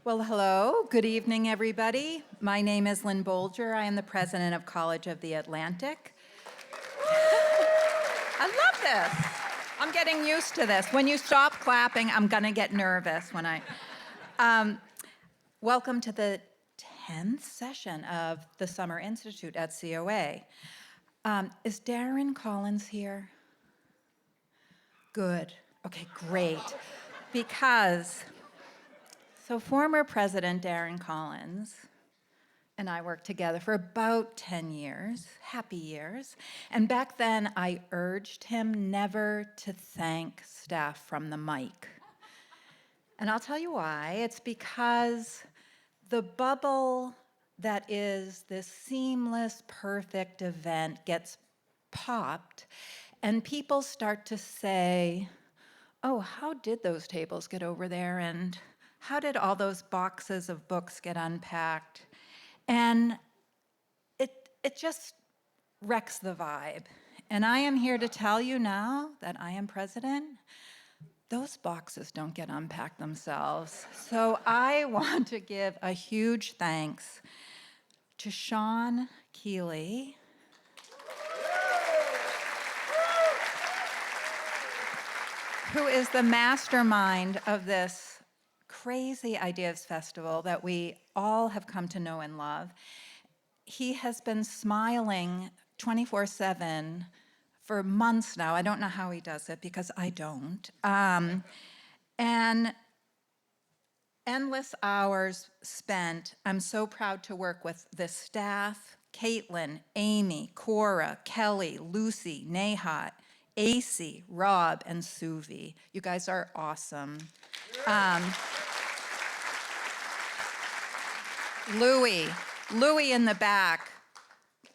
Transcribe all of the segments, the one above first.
Well, hello. Good evening, everybody. My name is Lynn Bolger. I am the president of College of the Atlantic. I love this. I'm getting used to this. When you stop clapping, I'm going to get nervous when I... Welcome to the 10th session of the Summer Institute at COA. Is Darren Collins here? Good. Okay, great. Because... So former President Darren Collins and I worked together for about 10 years, happy years. And back then, I urged him never to thank staff from the mic. And I'll tell you why. It's because the bubble that is this seamless, perfect event gets popped, and people start to say, oh, how did those tables get over there? And how did all those boxes of books get unpacked? And it just wrecks the vibe. And I am here to tell you now that I am president, those boxes don't get unpacked themselves. So I want to give a huge thanks to Sean Keeley, who is the mastermind of this crazy Ideas Festival that we all have come to know and love. He has been smiling 24/7 for months now. I don't know how he does it because I don't. And endless hours spent. I'm so proud to work with this staff, Caitlin, Amy, Cora, Kelly, Lucy, Nehat, AC, Rob, and Suvi. You guys are awesome. Louis in the back.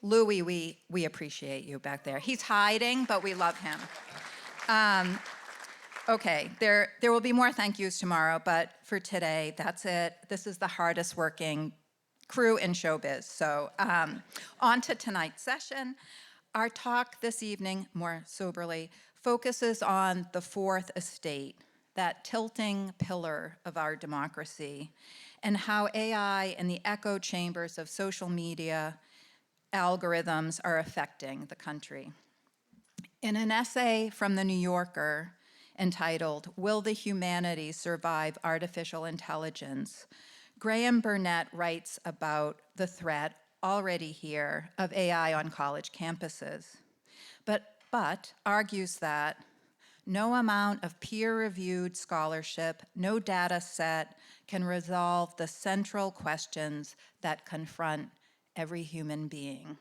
Louis, we appreciate you back there. He's hiding, but we love him. Okay, there will be more thank yous tomorrow, but for today, that's it. This is the hardest working crew in showbiz. So on to tonight's session. Our talk this evening, more soberly, focuses on the fourth estate, that tilting pillar of our democracy, and how AI and the echo chambers of social media algorithms are affecting the country. In an essay from The New Yorker entitled, "Will the Humanities Survive Artificial Intelligence?" Graham Burnett writes about the threat already here of AI on college campuses, but argues that no amount of peer-reviewed scholarship, no data set can resolve the central questions that confront every human being.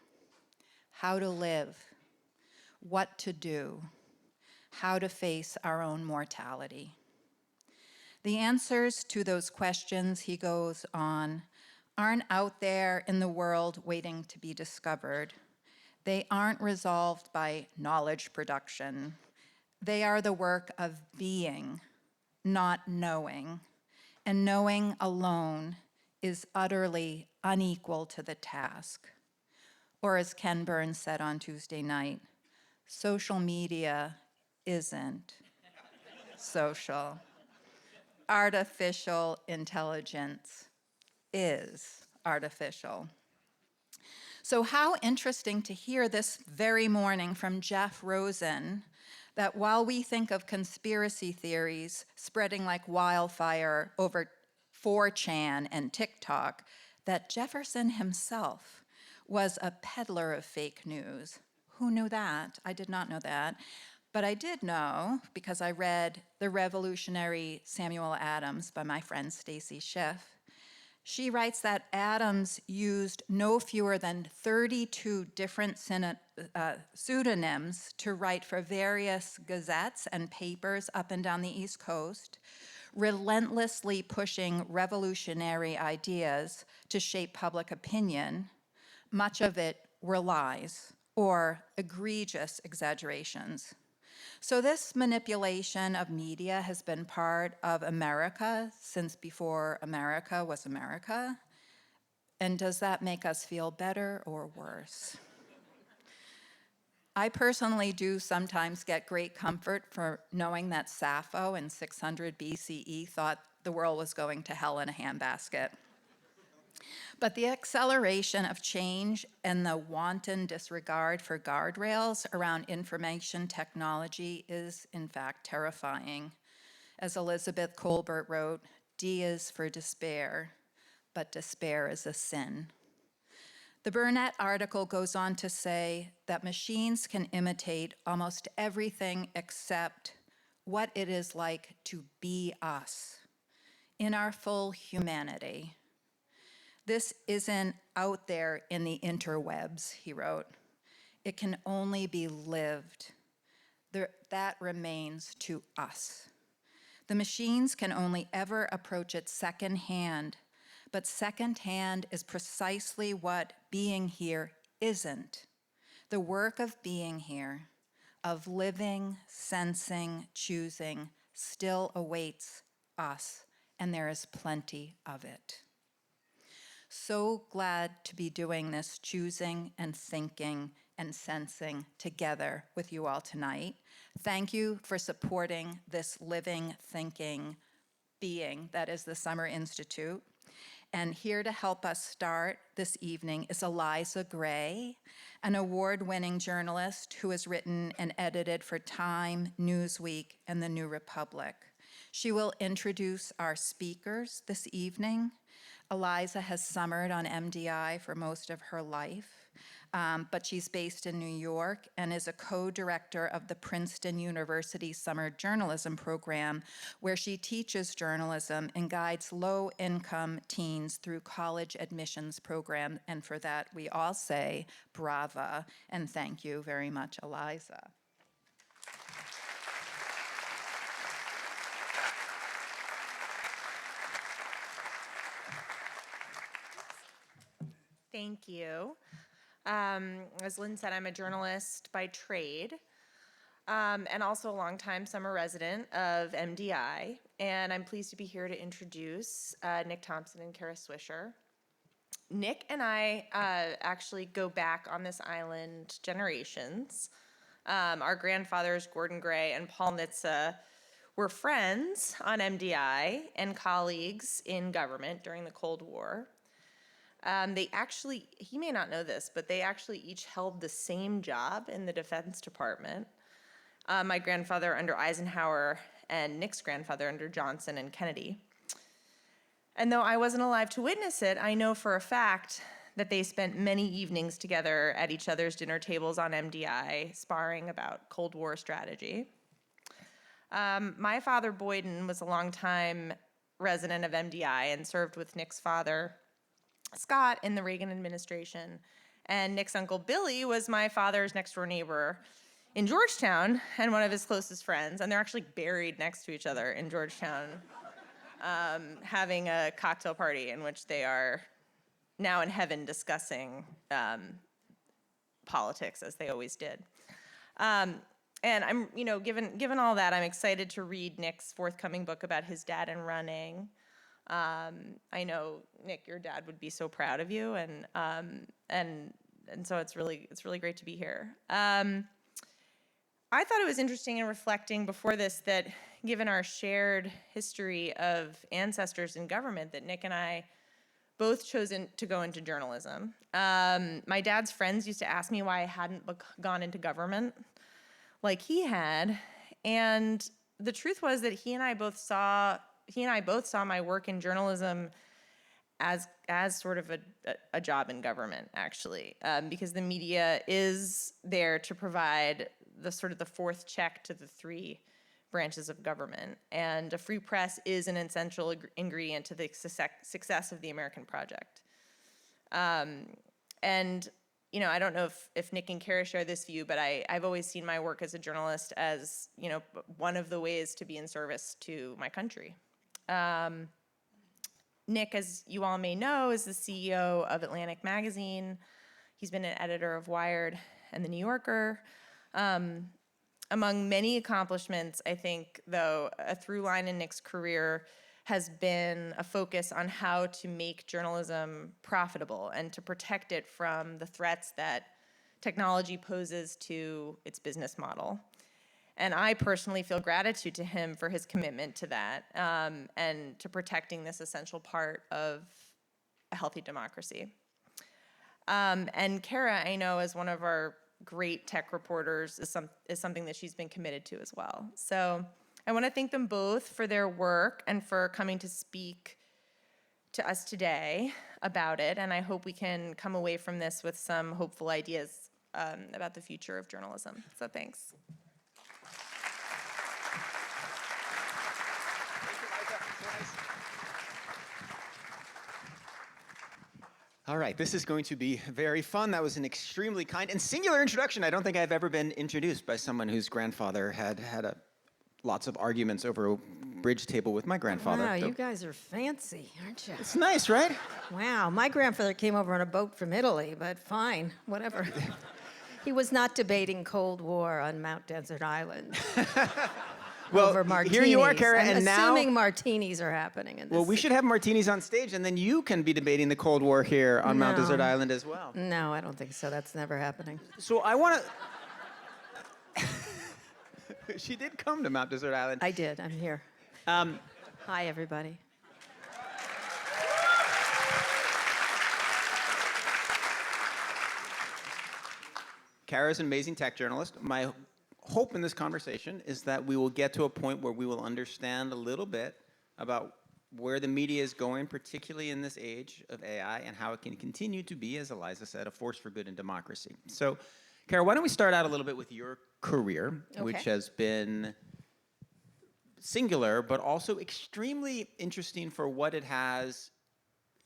How to live, what to do, how to face our own mortality. The answers to those questions, he goes on, aren't out there in the world waiting to be discovered. They aren't resolved by knowledge production. They are the work of being, not knowing, and knowing alone is utterly unequal to the task. Or as Ken Burns said on Tuesday night, social media isn't social. Artificial intelligence is artificial. So how interesting to hear this very morning from Jeff Rosen that while we think of conspiracy theories spreading like wildfire over 4chan and TikTok, that Jefferson himself was a peddler of fake news. Who knew that? I did not know that. But I did know, because I read The Revolutionary Samuel Adams by my friend Stacy Schiff. She writes that Adams used no fewer than 32 different pseudonyms to write for various gazettes and papers up and down the East Coast, relentlessly pushing revolutionary ideas to shape public opinion. Much of it were lies or egregious exaggerations. So this manipulation of media has been part of America since before America was America. And does that make us feel better or worse? I personally do sometimes get great comfort for knowing that Sappho in 600 BCE thought the world was going to hell in a handbasket. But the acceleration of change and the wanton disregard for guardrails around information technology is, in fact, terrifying. As Elizabeth Colbert wrote, D is for despair, but despair is a sin. The Burnett article goes on to say that machines can imitate almost everything except what it is like to be us in our full humanity. This isn't out there in the interwebs, he wrote. It can only be lived. That remains to us. The machines can only ever approach it secondhand, but secondhand is precisely what being here isn't. The work of being here, of living, sensing, choosing, still awaits us, and there is plenty of it. So glad to be doing this choosing and thinking and sensing together with you all tonight. Thank you for supporting this living, thinking being that is the Summer Institute. And here to help us start this evening is Eliza Gray, an award-winning journalist who has written and edited for Time, Newsweek, and the New Republic. She will introduce our speakers this evening. Eliza has summered on MDI for most of her life, but she's based in New York and is a co-director of the Princeton University Summer Journalism Program, where she teaches journalism and guides low-income teens through college admissions program. And for that, we all say brava, and thank you very much, Eliza. Thank you. As Lynn said, I'm a journalist by trade, and also a longtime summer resident of MDI. And I'm pleased to be here to introduce Nick Thompson and Kara Swisher. Nick and I actually go back on this island generations. Our grandfathers, Gordon Gray and Paul Nitze, were friends on MDI and colleagues in government during the Cold War. They actually, he may not know this, but they actually each held the same job in the Defense Department. My grandfather under Eisenhower and Nick's grandfather under Johnson and Kennedy. And though I wasn't alive to witness it, I know for a fact that they spent many evenings together at each other's dinner tables on MDI, sparring about Cold War strategy. My father, Boyden, was a longtime resident of MDI and served with Nick's father, Scott, in the Reagan administration. And Nick's uncle Billy was my father's next door neighbor in Georgetown and one of his closest friends. And they're actually buried next to each other in Georgetown, having a cocktail party in which they are now in heaven discussing politics, as they always did. And I'm, given all that, I'm excited to read Nick's forthcoming book about his dad and running. I know, Nick, your dad would be so proud of you, and so it's really great to be here. I thought it was interesting in reflecting before this that, given our shared history of ancestors in government, that Nick and I both chosen to go into journalism. My dad's friends used to ask me why I hadn't gone into government like he had, and the truth was that he and I both saw my work in journalism as sort of a job in government, actually, because the media is there to provide the fourth check to the three branches of government, and a free press is an essential ingredient to the success of the American project. And I don't know if Nick and Kara share this view, but I've always seen my work as a journalist as one of the ways to be in service to my country. Nick, as you all may know, is the CEO of Atlantic Magazine. He's been an editor of Wired and The New Yorker. Among many accomplishments, I think, though, a through line in Nick's career has been a focus on how to make journalism profitable and to protect it from the threats that technology poses to its business model. And I personally feel gratitude to him for his commitment to that and to protecting this essential part of a healthy democracy. And Kara, I know, as one of our great tech reporters, is something that she's been committed to as well. So I want to thank them both for their work and for coming to speak to us today about it. And I hope we can come away from this with some hopeful ideas about the future of journalism. So thanks. All right, this is going to be very fun. That was an extremely kind and singular introduction. I don't think I've ever been introduced by someone whose grandfather had lots of arguments over a bridge table with my grandfather. Wow, you guys are fancy, aren't you? It's nice, right? Wow, my grandfather came over on a boat from Italy, but fine, whatever. He was not debating Cold War on Mount Desert Island. Well, over martinis. here you are, Kara, I'm and now... assuming martinis are happening in this. Well, we should have martinis on stage, and then you can be debating the Cold War here on Mount No. Desert Island as well. No, I don't think so. That's never happening. So I want to... She did come to Mount Desert Island. I did. I'm here. Hi, everybody. Kara's an amazing tech journalist. My hope in this conversation is that we will get to a point where we will understand a little bit about where the media is going, particularly in this age of AI, and how it can continue to be, as Eliza said, a force for good in democracy. So, Kara, why don't we start out a little bit with your career, which Okay. has been singular, but also extremely interesting for what it has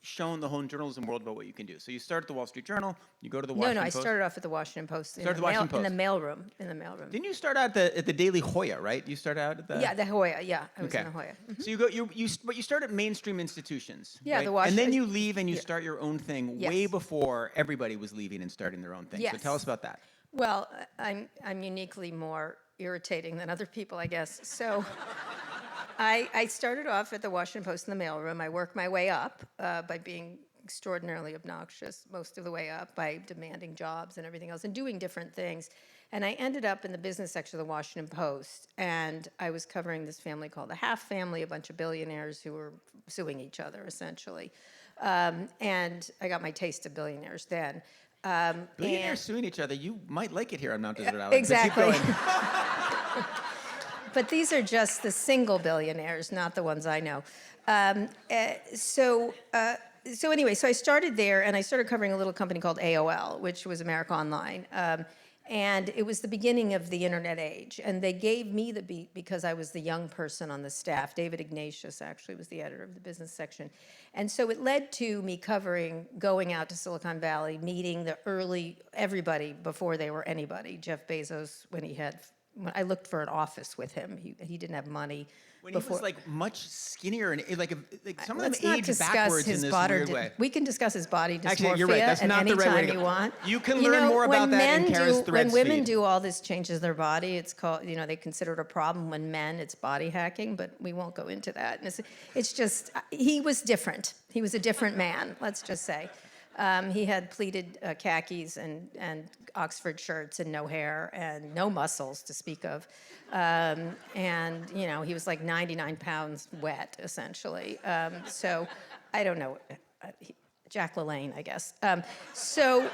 shown the whole journalism world about what you can do. So you start at the Wall Street Journal, you go to the Washington No, I Post. started off at the Washington Post. Started at the Washington Post. In the mailroom. In the mailroom. Didn't you start out at the Daily Hoya, right? You started out at the... Yeah, the Hoya. Yeah, I was Okay. in the Hoya. Mhm. So but you start at mainstream institutions. Yeah, right? the And Washington- then you leave and you yeah. start your own thing Yes. way before everybody was leaving and starting their own thing. So Yes. tell us about that. Well, I'm uniquely more irritating than other people, I guess. So I started off at the Washington Post in the mailroom. I worked my way up by being extraordinarily obnoxious most of the way up, by demanding jobs and everything else and doing different things. And I ended up in the business section of the Washington Post, and I was covering this family called the Half family, a bunch of billionaires who were suing each other, essentially. And I got my taste of billionaires then. Billionaires suing each other. You might like it here on Mount Desert Island. Exactly. But keep going. But these are just the single billionaires, not the ones I know. So anyway, so I started there, and I started covering a little company called AOL, which was America Online. And it was the beginning of the internet age. And they gave me the beat because I was the young person on the staff. David Ignatius actually was the editor of the business section. And so it led to me going out to Silicon Valley, meeting the early, everybody before they were anybody. Jeff Bezos, when I looked for an office with him. He didn't have money. When he was like much skinnier and like some of them Let's not age discuss backwards his in this body. weird way. We can discuss his body dysmorphia Actually, you're right. That's at not any the right way time to go. you want. You can learn more about that in Kara's threads When women feed. do all these changes to their body, it's called, they consider it a problem. When men, it's body hacking, but we won't go into that. And it's just, he was different. He was a different man, let's just say. He had pleated khakis and Oxford shirts and no hair and no muscles to speak of. And, he was like 99 pounds wet, essentially. So I don't know, Jack LaLanne, I guess. So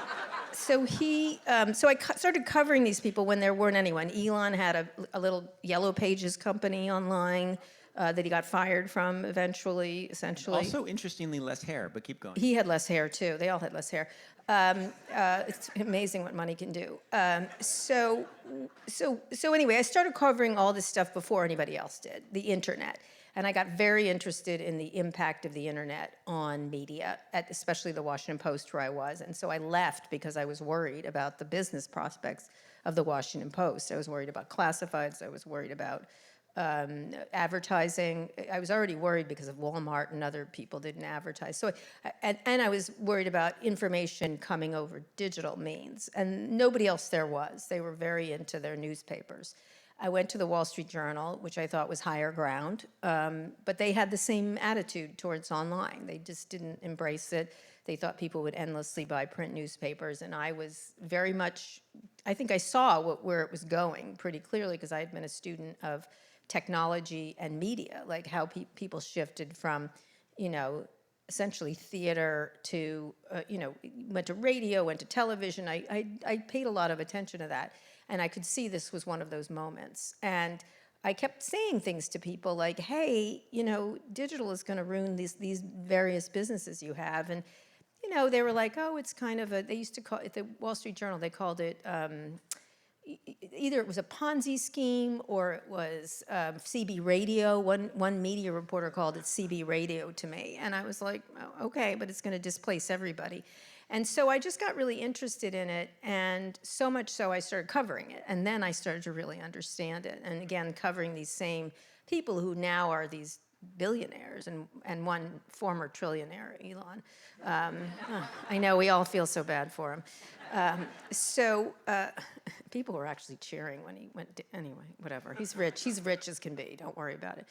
I started covering these people when there weren't anyone. Elon had a little Yellow Pages company online that he got fired from eventually, essentially. Also, interestingly, less hair, but keep going. He had less hair, too. They all had less hair. It's amazing what money can do. So anyway, I started covering all this stuff before anybody else did, the internet. And I got very interested in the impact of the internet on media, especially the Washington Post, where I was. And so I left because I was worried about the business prospects of the Washington Post. I was worried about classifieds. I was worried about advertising. I was already worried because of Walmart and other people didn't advertise. So, and I was worried about information coming over digital means, and nobody else there was. They were very into their newspapers. I went to the Wall Street Journal, which I thought was higher ground, but they had the same attitude towards online. They just didn't embrace it. They thought people would endlessly buy print newspapers, and I was very much I think I saw where it was going pretty clearly because I had been a student of technology and media, like how people shifted from, essentially theater to, went to radio, went to television. I paid a lot of attention to that. And I could see this was one of those moments. And I kept saying things to people like, hey, digital is going to ruin these various businesses you have. And, they were like, oh, it's kind of they used to call it, the Wall Street Journal, they called it, either it was a Ponzi scheme or it was CB radio. One media reporter called it CB radio to me. And I was like, oh, okay, but it's going to displace everybody. And so I just got really interested in it, and so much so I started covering it. And then I started to really understand it. And again, covering these same people who now are these billionaires and one former trillionaire, Elon. I know we all feel so bad for him. People were actually cheering when he went, anyway, whatever. He's rich as can be, don't worry about it.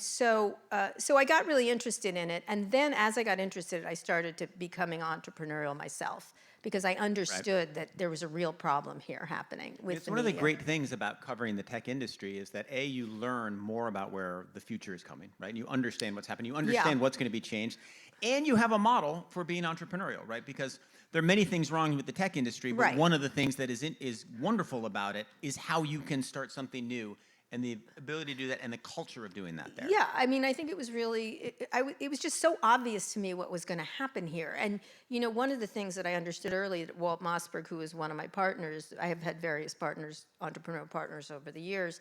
So I got really interested in it. And then as I got interested, I started to becoming entrepreneurial myself because I understood that there was a real problem here happening with It's the one of the media. great things about covering the tech industry is that you learn more about where the future is coming, right? You understand what's happening. You understand what's going to be changed. And you have a model for being entrepreneurial, right? Because there are many things wrong with the tech industry, but one of the things that is wonderful about it is how you can start something new and the ability to do that and the culture of doing that there. Yeah, I mean, I think it was really, it was just so obvious to me what was going to happen here. And, one of the things that I understood early that Walt Mossberg, who is one of my partners, I have had various partners, entrepreneurial partners over the years,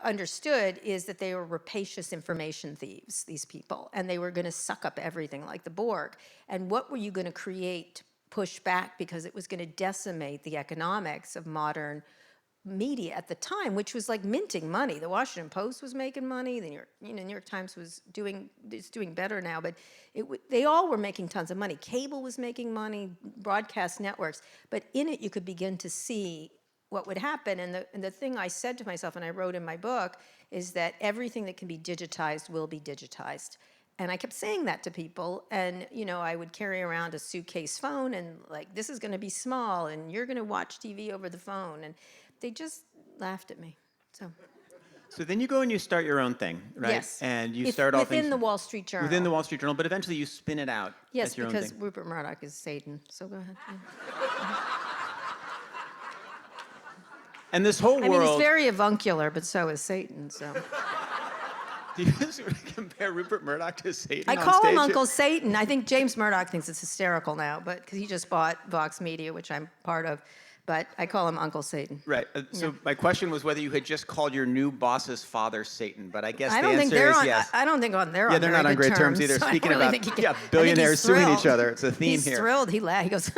understood is that they were rapacious information thieves, these people, and they were going to suck up everything like the Borg. And what were you going to create to push back because it was going to decimate the economics of modern media at the time, which was like minting money. The Washington Post was making money. The New York Times was doing better now, but they all were making tons of money. Cable was making money, broadcast networks, but in it you could begin to see what would happen. And the thing I said to myself, and I wrote in my book, is that everything that can be digitized will be digitized. And I kept saying that to people, and I would carry around a suitcase phone and like, this is going to be small, and you're going to watch TV over the phone, and they just laughed at me. So then you go and you start your own thing, right? Yes. And you start off within the Wall Street Journal. Within the Wall Street Journal, but eventually you spin it out Yes, as your own because thing. Rupert Murdoch is Satan. So go ahead. And this whole I world. mean, he's very avuncular, but so is Satan. So Do you sort of compare Rupert Murdoch to Satan I on call him stage? Uncle Satan. I think James Murdoch thinks it's hysterical now, but because he just bought Vox Media, which I'm part of. But I call him Uncle Satan. Right. So my question was whether you had just called your new boss's father Satan, but I guess I the don't think answer they're is on. yes. I don't think they're Yeah, they're not on great terms either. So I Speaking don't really about think he can- I think billionaires he's suing each thrilled. other, it's a theme he's here. He's thrilled. He goes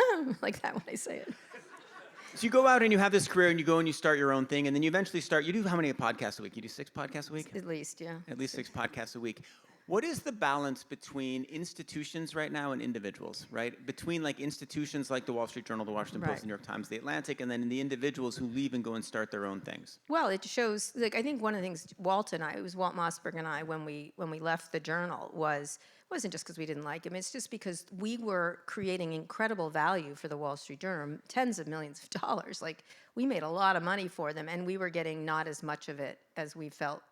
like that when I say it. So you go out and you have this career and you go and you start your own thing, and then you eventually start. You do how many podcasts a week? You do 6 podcasts a week? At least, yeah. At least 6 podcasts a week. What is the balance between institutions right now and individuals, right? Between like institutions like the Wall Street Journal, the Washington Post, the New York Times, the Atlantic, and then the individuals who leave and go and start their own things. Well, it shows. Like I think one of the things Walt Mossberg and I, when we left the Journal, wasn't just because we didn't like him. It's just because we were creating incredible value for the Wall Street Journal, tens of millions of dollars. Like we made a lot of money for them, and we were getting not as much of it as we felt.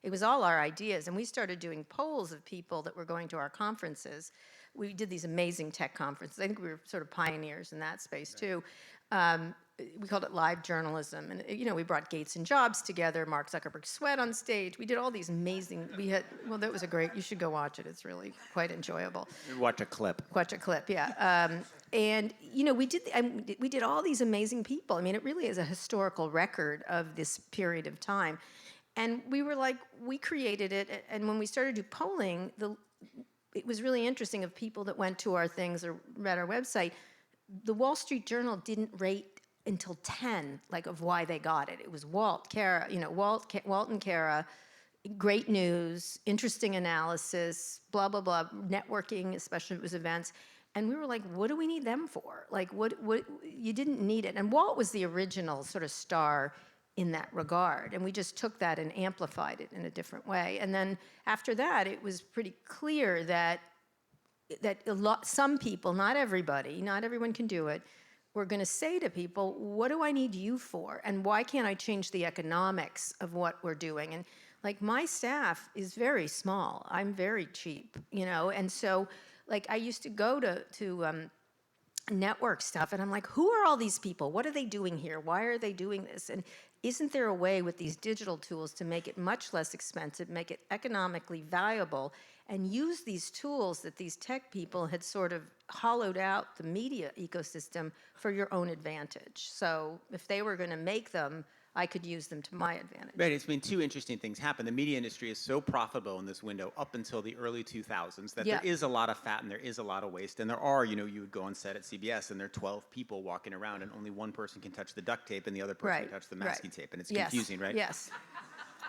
It was all our ideas, and we started doing polls of people that were going to our conferences. We did these amazing tech conferences. I think we were sort of pioneers in that space too. We called it live journalism, and we brought Gates and Jobs together. Mark Zuckerberg sweat on stage. We did all these amazing. That was a great. You should go watch it. It's really quite enjoyable. Watch a clip. Watch a clip, yeah. And we did all these amazing people. I mean, it really is a historical record of this period of time. And we were like, we created it, and when we started to do polling, it was really interesting of people that went to our things or read our website. The Wall Street Journal didn't rate until 10, like of why they got it. It was Walt, Kara, Walt and Kara, great news, interesting analysis, blah, blah, blah, networking, especially if it was events. And we were like, what do we need them for? Like, what you didn't need it. And Walt was the original sort of star in that regard. And we just took that and amplified it in a different way. And then after that, it was pretty clear that some people, not everybody, not everyone can do it, we're going to say to people, what do I need you for? And why can't I change the economics of what we're doing? And like my staff is very small. I'm very cheap, and so like I used to go to network stuff and I'm like, who are all these people? What are they doing here? Why are they doing this? And isn't there a way with these digital tools to make it much less expensive, make it economically valuable, and use these tools that these tech people had sort of hollowed out the media ecosystem for your own advantage? So if they were going to make them, I could use them to my advantage. Right, it's been two interesting things happen. The media industry is so profitable in this window up until the early 2000s that Yeah. there is a lot of fat and there is a lot of waste. And there are, you would go on set at CBS and there are 12 people walking around and only one person can touch the duct tape and the other person can touch the masking tape. And it's Yes. confusing, right? Yes.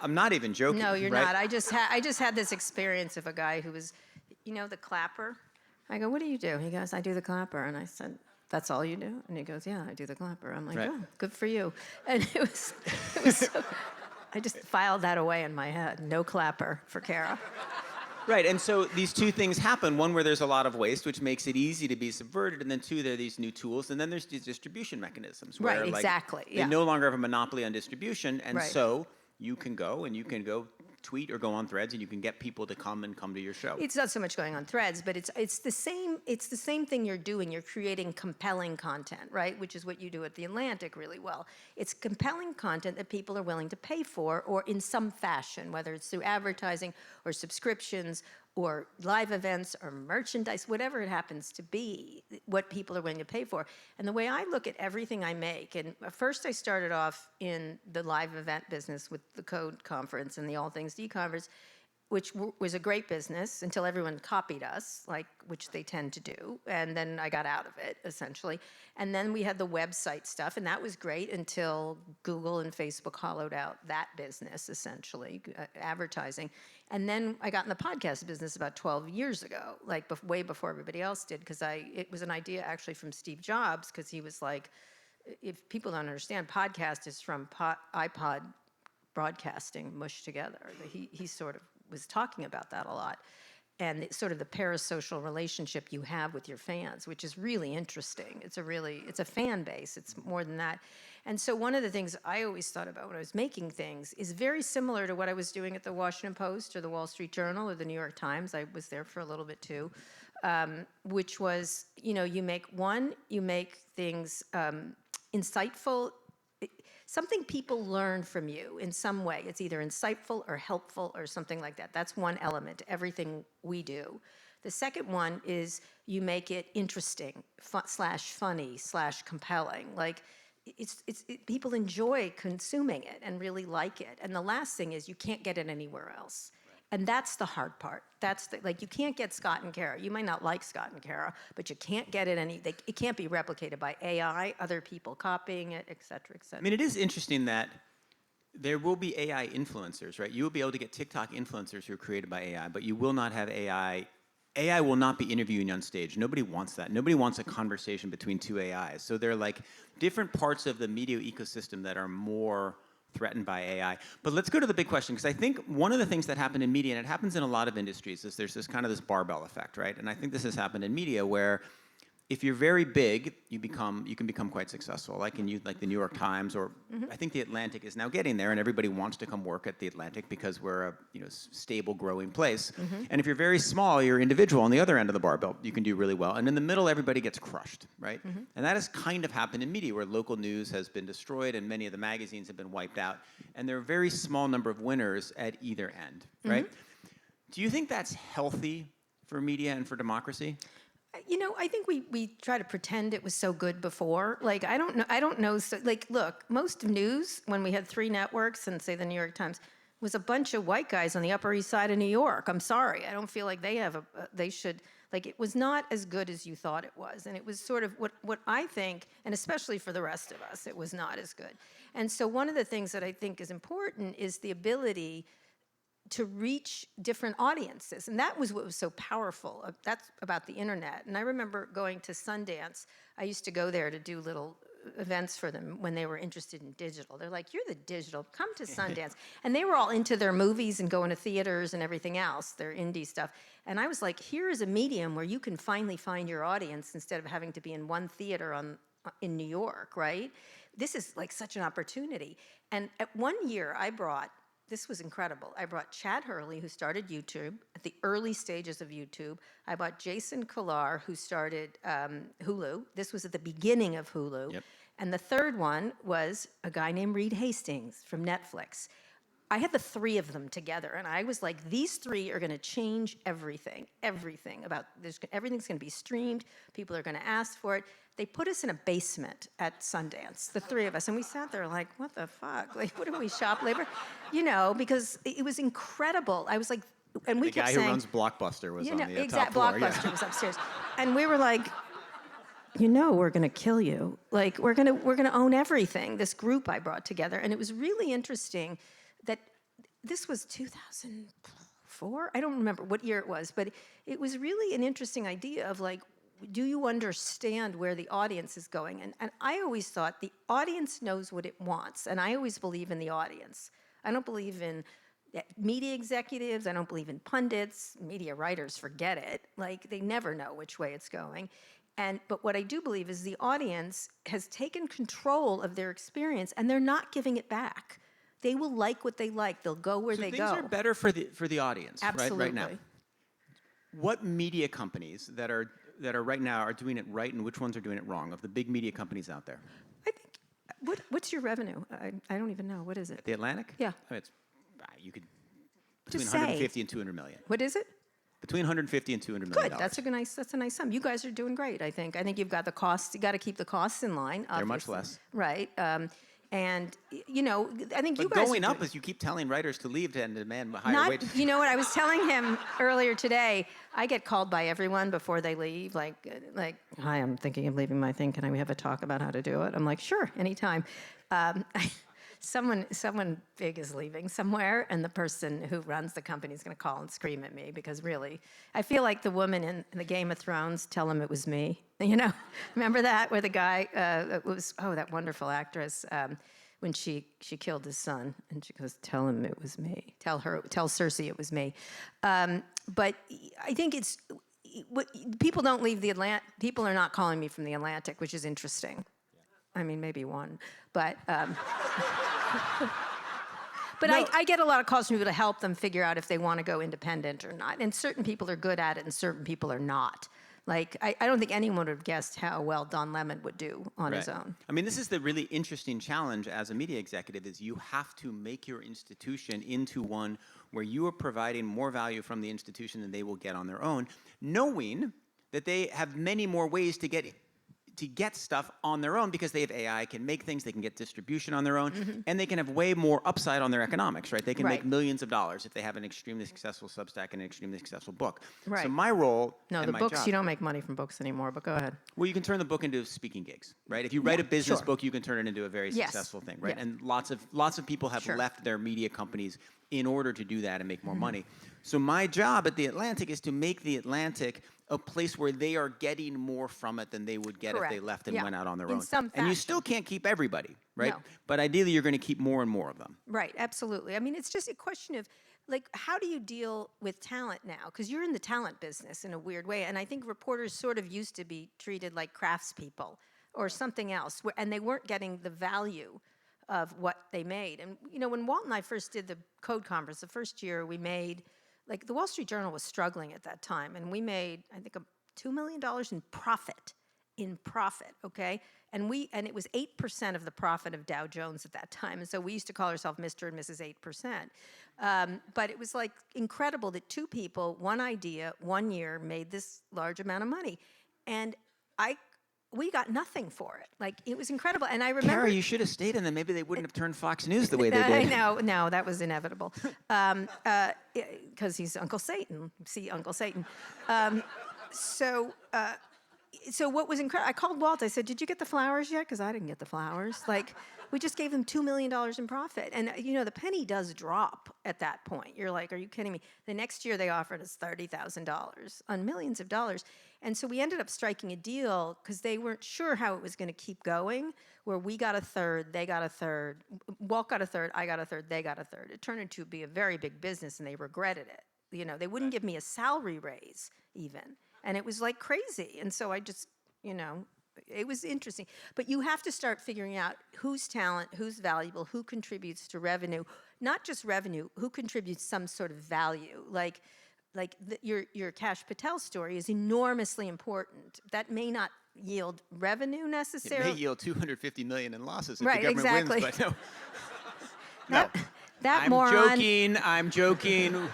I'm not even joking. No, you're right? not. I just had this experience of a guy who was, the clapper. I go, what do you do? He goes, I do the clapper. And I said, that's all you do? And he goes, yeah, I do the clapper. I'm like, Right. oh, good for you. And it was so, I just filed that away in my head. No clapper for Kara. Right, and so these two things happen. One, where there's a lot of waste, which makes it easy to be subverted, and then two, there are these new tools, and then there's these distribution mechanisms. Where, Right, exactly, They no longer have a monopoly on distribution, and Right. so you can go tweet or go on Threads, and you can get people to come to your show. It's not so much going on Threads, but it's the same thing you're doing. You're creating compelling content, right? Which is what you do at The Atlantic really well. It's compelling content that people are willing to pay for, or in some fashion, whether it's through advertising or subscriptions or live events or merchandise, whatever it happens to be, what people are willing to pay for. And the way I look at everything I make, and first I started off in the live event business with the Code Conference and the All Things D Conference, which was a great business until everyone copied us, which they tend to do. And then I got out of it, essentially. And then we had the website stuff, and that was great until Google and Facebook hollowed out that business, essentially, advertising. And then I got in the podcast business about 12 years ago, way before everybody else did, because it was an idea actually from Steve Jobs, because he was like, if people don't understand, podcast is from iPod broadcasting mushed together. He sort of was talking about that a lot. And it's sort of the parasocial relationship you have with your fans, which is really interesting. It's a fan base. It's more than that. And so one of the things I always thought about when I was making things is very similar to what I was doing at the Washington Post or the Wall Street Journal or the New York Times. I was there for a little bit too, which was, you make things insightful, something people learn from you in some way. It's either insightful or helpful or something like that. That's one element to everything we do. The second one is you make it interesting, /funny, /compelling. People enjoy consuming it and really like it. And the last thing is you can't get it anywhere else. And that's the hard part. You can't get Scott and Kara. You might not like Scott and Kara, but you can't get it it can't be replicated by AI, other people copying it, et cetera, et cetera. I mean, it is interesting that there will be AI influencers, right? You will be able to get TikTok influencers who are created by AI, but you will not have AI. AI will not be interviewing you on stage. Nobody wants that. Nobody wants a conversation between two AIs. So they're like different parts of the media ecosystem that are more threatened by AI. But let's go to the big question, because I think one of the things that happened in media, and it happens in a lot of industries, is there's this barbell effect, right? And I think this has happened in media where if you're very big, you can become quite successful, like the New York Times, or I think the Atlantic is now getting there, and everybody wants to come work at the Atlantic because we're a stable, growing place. And if you're very small, you're individual on the other end of the barbell, you can do really well. And in the middle, everybody gets crushed, right? And that has kind of happened in media, where local news has been destroyed and many of the magazines have been wiped out. And there are a very small number of winners at either end, right? Do you think that's healthy for media and for democracy? I think we try to pretend it was so good before. I don't know. So, look, most news, when we had 3 networks and say the New York Times, was a bunch of white guys on the Upper East Side of New York. I'm sorry. I don't feel like they should, it was not as good as you thought it was. And it was sort of what I think, and especially for the rest of us, it was not as good. And so one of the things that I think is important is the ability to reach different audiences. And that was what was so powerful. That's about the internet. And I remember going to Sundance. I used to go there to do little events for them when they were interested in digital. They're like, you're the digital, come to Sundance. And they were all into their movies and going to theaters and everything else, their indie stuff. And I was like, here is a medium where you can finally find your audience instead of having to be in one theater on in New York, right? This is like such an opportunity. And at one year, this was incredible. I brought Chad Hurley, who started YouTube at the early stages of YouTube. I brought Jason Kilar, who started Hulu. This was at the beginning of Hulu. Yep. And the third one was a guy named Reed Hastings from Netflix. I had the three of them together, and I was like, these three are going to change everything. Everything's going to be streamed. People are going to ask for it. They put us in a basement at Sundance, the three of us, and we sat there like, what the fuck? Like, what are we, shop labor? Because it was incredible. I was like, and we The kept guy saying, who runs Blockbuster was on the exact top floor. Blockbuster was upstairs, and we were like, we're going to kill you. Like, we're going to own everything. This group I brought together, and it was really interesting that this was 2004. I don't remember what year it was, but it was really an interesting idea of like, do you understand where the audience is going? And I always thought the audience knows what it wants, and I always believe in the audience. I don't believe in media executives. I don't believe in pundits. Media writers, forget it. Like, they never know which way it's going. But what I do believe is the audience has taken control of their experience, and they're not giving it back. They will like what they like. They'll go where they go. Things are better for the audience, Absolutely. right now. What media companies that are right now are doing it right, and which ones are doing it wrong, of the big media companies out there? I think, what's your revenue? I don't even know. What is it? The Atlantic? Yeah. I mean, you could between Just say. 150 and 200 million. What is it? Between 150 and 200 million. Good. That's a nice sum. You guys are doing great, I think. I think you've got the costs. You got to keep the costs in line. They're much obviously. less. Right. And I think you But guys going are up as you keep telling writers to leave and demand higher not, wages. you know what, I was telling him earlier today, I get called by everyone before they leave, like, hi, I'm thinking of leaving my thing. Can we have a talk about how to do it? I'm like, sure, anytime. Someone big is leaving somewhere, and the person who runs the company is going to call and scream at me because really, I feel like the woman in the Game of Thrones, tell him it was me. Remember that, where the guy, that wonderful actress, when she killed his son, and she goes, tell him it was me. Tell Cersei it was me. But I think people don't leave the Atlantic. People are not calling me from the Atlantic, which is interesting. I mean, maybe one, but but No. I get a lot of calls from people to help them figure out if they want to go independent or not. And certain people are good at it, and certain people are not. Like, I don't think anyone would have guessed how well Don Lemon would do on his own. I mean, this is the really interesting challenge as a media executive, is you have to make your institution into one where you are providing more value from the institution than they will get on their own, knowing that they have many more ways to get stuff on their own, because they have AI, can make things, they can get distribution on their own, and they can have way more upside on their economics, right? They can make millions of dollars if they have an extremely successful Substack and an extremely successful book. Right. So my role No, and the my books, job, you don't make money from books anymore, but go ahead. well, you can turn the book into speaking gigs, right? If you write a business sure. book, you can turn it into a very Yes. successful thing, right? Yeah. And lots of people have Sure. left their media companies in order to do that and make more money. So my job at The Atlantic is to make The Atlantic a place where they are getting more from it than they would get if they Correct. left and Yeah. went out on their In own. some And you fashion. still can't keep everybody, right? No. But ideally, you're going to keep more and more of them. Right, absolutely. I mean, it's just a question of, like, how do you deal with talent now? Because you're in the talent business in a weird way, and I think reporters sort of used to be treated like craftspeople or something else, and they weren't getting the value of what they made. And, when Walt and I first did the Code Conference, the first year we made, like, the Wall Street Journal was struggling at that time, and we made, I think, $2 million in profit, okay? And it was 8% of the profit of Dow Jones at that time. And so we used to call ourselves Mr. and Mrs. 8%. But it was like incredible that two people, one idea, 1 year made this large amount of money. And we got nothing for it. Like, it was incredible. And I remember— Kara, you should have stayed, and then maybe they wouldn't have turned Fox News the way they I did. know, no, that was inevitable. Because he's Uncle Satan. See, Uncle Satan. So what was incredible, I called Walt, I said, did you get the flowers yet? Because I didn't get the flowers. Like, we just gave them $2 million in profit. And, the penny does drop at that point. You're like, are you kidding me? The next year they offered us $30,000 on millions of dollars. And so we ended up striking a deal because they weren't sure how it was going to keep going, where we got a third, they got a third, Walt got a third, I got a third, they got a third. It turned into be a very big business, and they regretted it. They wouldn't give me a salary raise even. And it was like crazy. And so I just, It was interesting. But you have to start figuring out who's talent, who's valuable, who contributes to revenue. Not just revenue, who contributes some sort of value. Your Kash Patel story is enormously important. That may not yield revenue It necessarily. may yield 250 million in losses if Right, the government exactly. wins, but no. That I'm moron. I'm joking.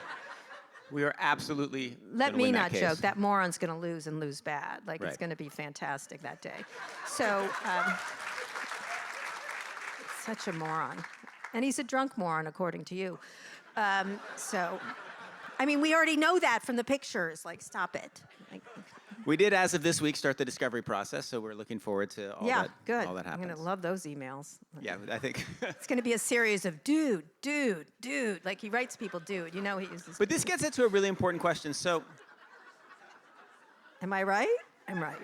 We are absolutely Let gonna me win not that joke. case. That moron's going to lose and lose bad. It's Right. going to be fantastic that day. So, such a moron. And he's a drunk moron, according to you. We already know that from the pictures. Stop it. We did, as of this week, start the discovery process, so we're looking forward to all that. Good. All that I'm happens. going to love those emails. Yeah, I think. It's going to be a series of dude. Like he writes people dude. He uses. But this gets into a really important question. So, Am I right? I'm right.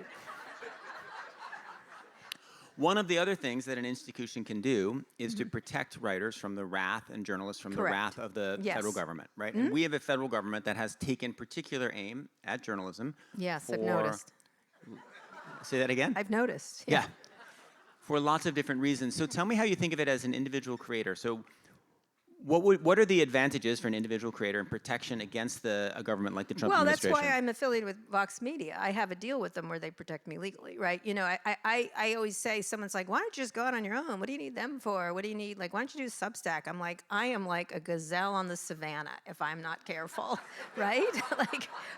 one of the other things that an institution can do is to protect writers from the wrath and journalists from Correct. the wrath of the Yes. federal government, right? And we have a federal government that has taken particular aim at journalism. Yes, I've for- noticed. Say that again? I've noticed. Yeah. For lots of different reasons. So tell me how you think of it as an individual creator. So what are the advantages for an individual creator in protection against a government like the Trump Well, that's administration? why I'm affiliated with Vox Media. I have a deal with them where they protect me legally, right? I always say, someone's like, why don't you just go out on your own? What do you need them for? What do you need? Why don't you do Substack? I'm like, I am like a gazelle on the savannah if I'm not careful, right?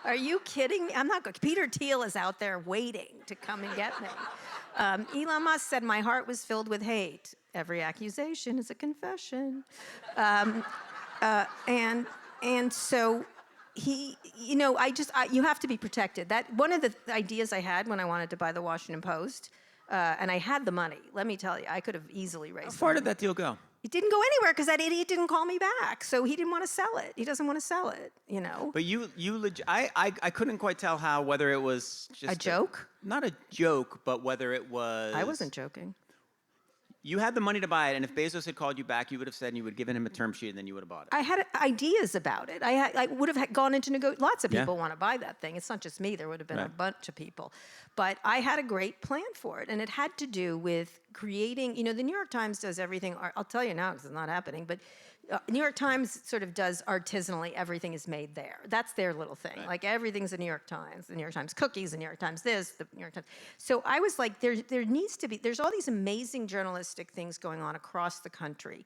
Are you kidding me? I'm not going. Peter Thiel is out there waiting to come and get me. Elon Musk said my heart was filled with hate. Every accusation is a confession. And so he, you have to be protected. That one of the ideas I had when I wanted to buy the Washington Post, and I had the money. Let me tell you, I could have easily raised. How far did that deal go? It didn't go anywhere because that idiot didn't call me back. So he didn't want to sell it. He doesn't want to sell it. But I couldn't quite tell whether it was just A joke? Not a joke, but whether it was. I wasn't joking. You had the money to buy it, and if Bezos had called you back, you would have said, and you would have given him a term sheet, and then you would have bought it. I had ideas about it. I would have gone into lots of Yeah. people want to buy that thing. It's not just me. There would have been a Right. bunch of people. But I had a great plan for it. And it had to do with creating, the New York Times does everything. I'll tell you now because it's not happening. But New York Times sort of does artisanally, everything is made there. That's their little thing. Right. Everything's the New York Times cookies, the New York Times this, the New York Times. So I was like, there needs to be, there's all these amazing journalistic things going on across the country.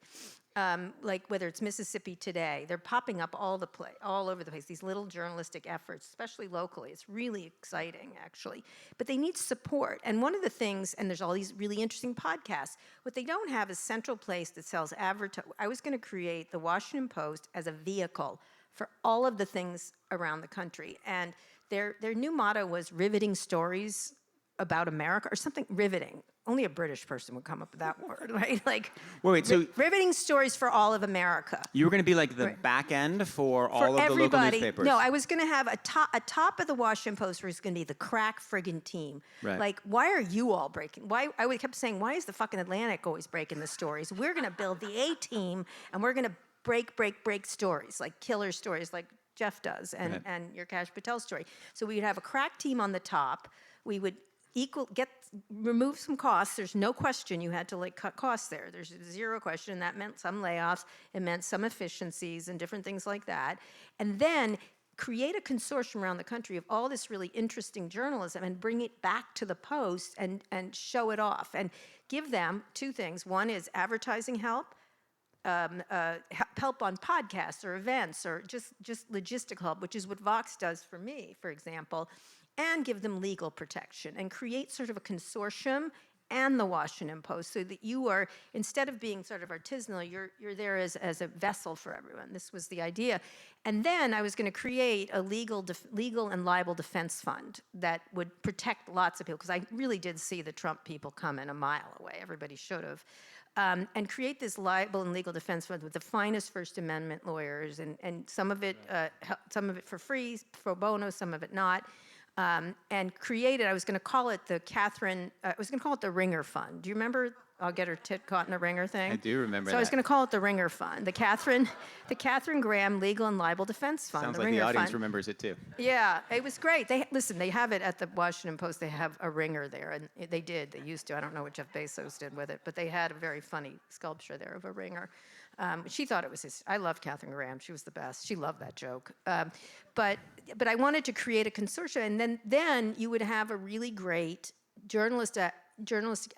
Whether it's Mississippi Today, they're popping up all over the place, these little journalistic efforts, especially locally. It's really exciting, actually. But they need support. And one of the things, and there's all these really interesting podcasts, what they don't have is central place that sells I was going to create the Washington Post as a vehicle for all of the things around the country. And their new motto was riveting stories about America, or something riveting. Only a British person would come up with that word, right? Wait, so riveting stories for all of America. you were going to be like the back end for all of the local everybody. newspapers. No, I was going to have a top of the Washington Post was going to be the crack friggin' team. Right. Why are you all breaking? I kept saying, why is the fucking Atlantic always breaking the stories? We're going to build the A team, and we're going to break stories, like killer stories, like Jeff does, and Right. and your Kash Patel story. So we would have a crack team on the top. We would remove some costs. There's no question you had to cut costs there. There's zero question. That meant some layoffs. It meant some efficiencies and different things like that. And then create a consortium around the country of all this really interesting journalism and bring it back to the Post and show it off and give them two things. One is advertising help, help on podcasts or events or just logistical help, which is what Vox does for me, for example, and give them legal protection and create sort of a consortium and the Washington Post so that you are, instead of being sort of artisanal, you're there as a vessel for everyone. This was the idea. And then I was going to create a legal and libel defense fund that would protect lots of people, because I really did see the Trump people coming a mile away. Everybody should have. And create this libel and legal defense fund with the finest First Amendment lawyers, and some of it for free, pro bono, some of it not. and created. I was going to call it the Catherine. I was going to call it the Ringer Fund. Do you remember? I'll get her tit caught in a ringer thing. I do remember So I was that. going to call it the Ringer Fund, the Catherine Graham Legal and Libel Defense Fund. Sounds the like Ringer the audience Fund. remembers it too. Yeah, it was great. They have it at the Washington Post. They have a ringer there, and they used to. I don't know what Jeff Bezos did with it, but they had a very funny sculpture there of a ringer. She thought it was his. I loved Catherine Graham. She was the best. She loved that joke. But I wanted to create a consortium, and then you would have a really great journalistic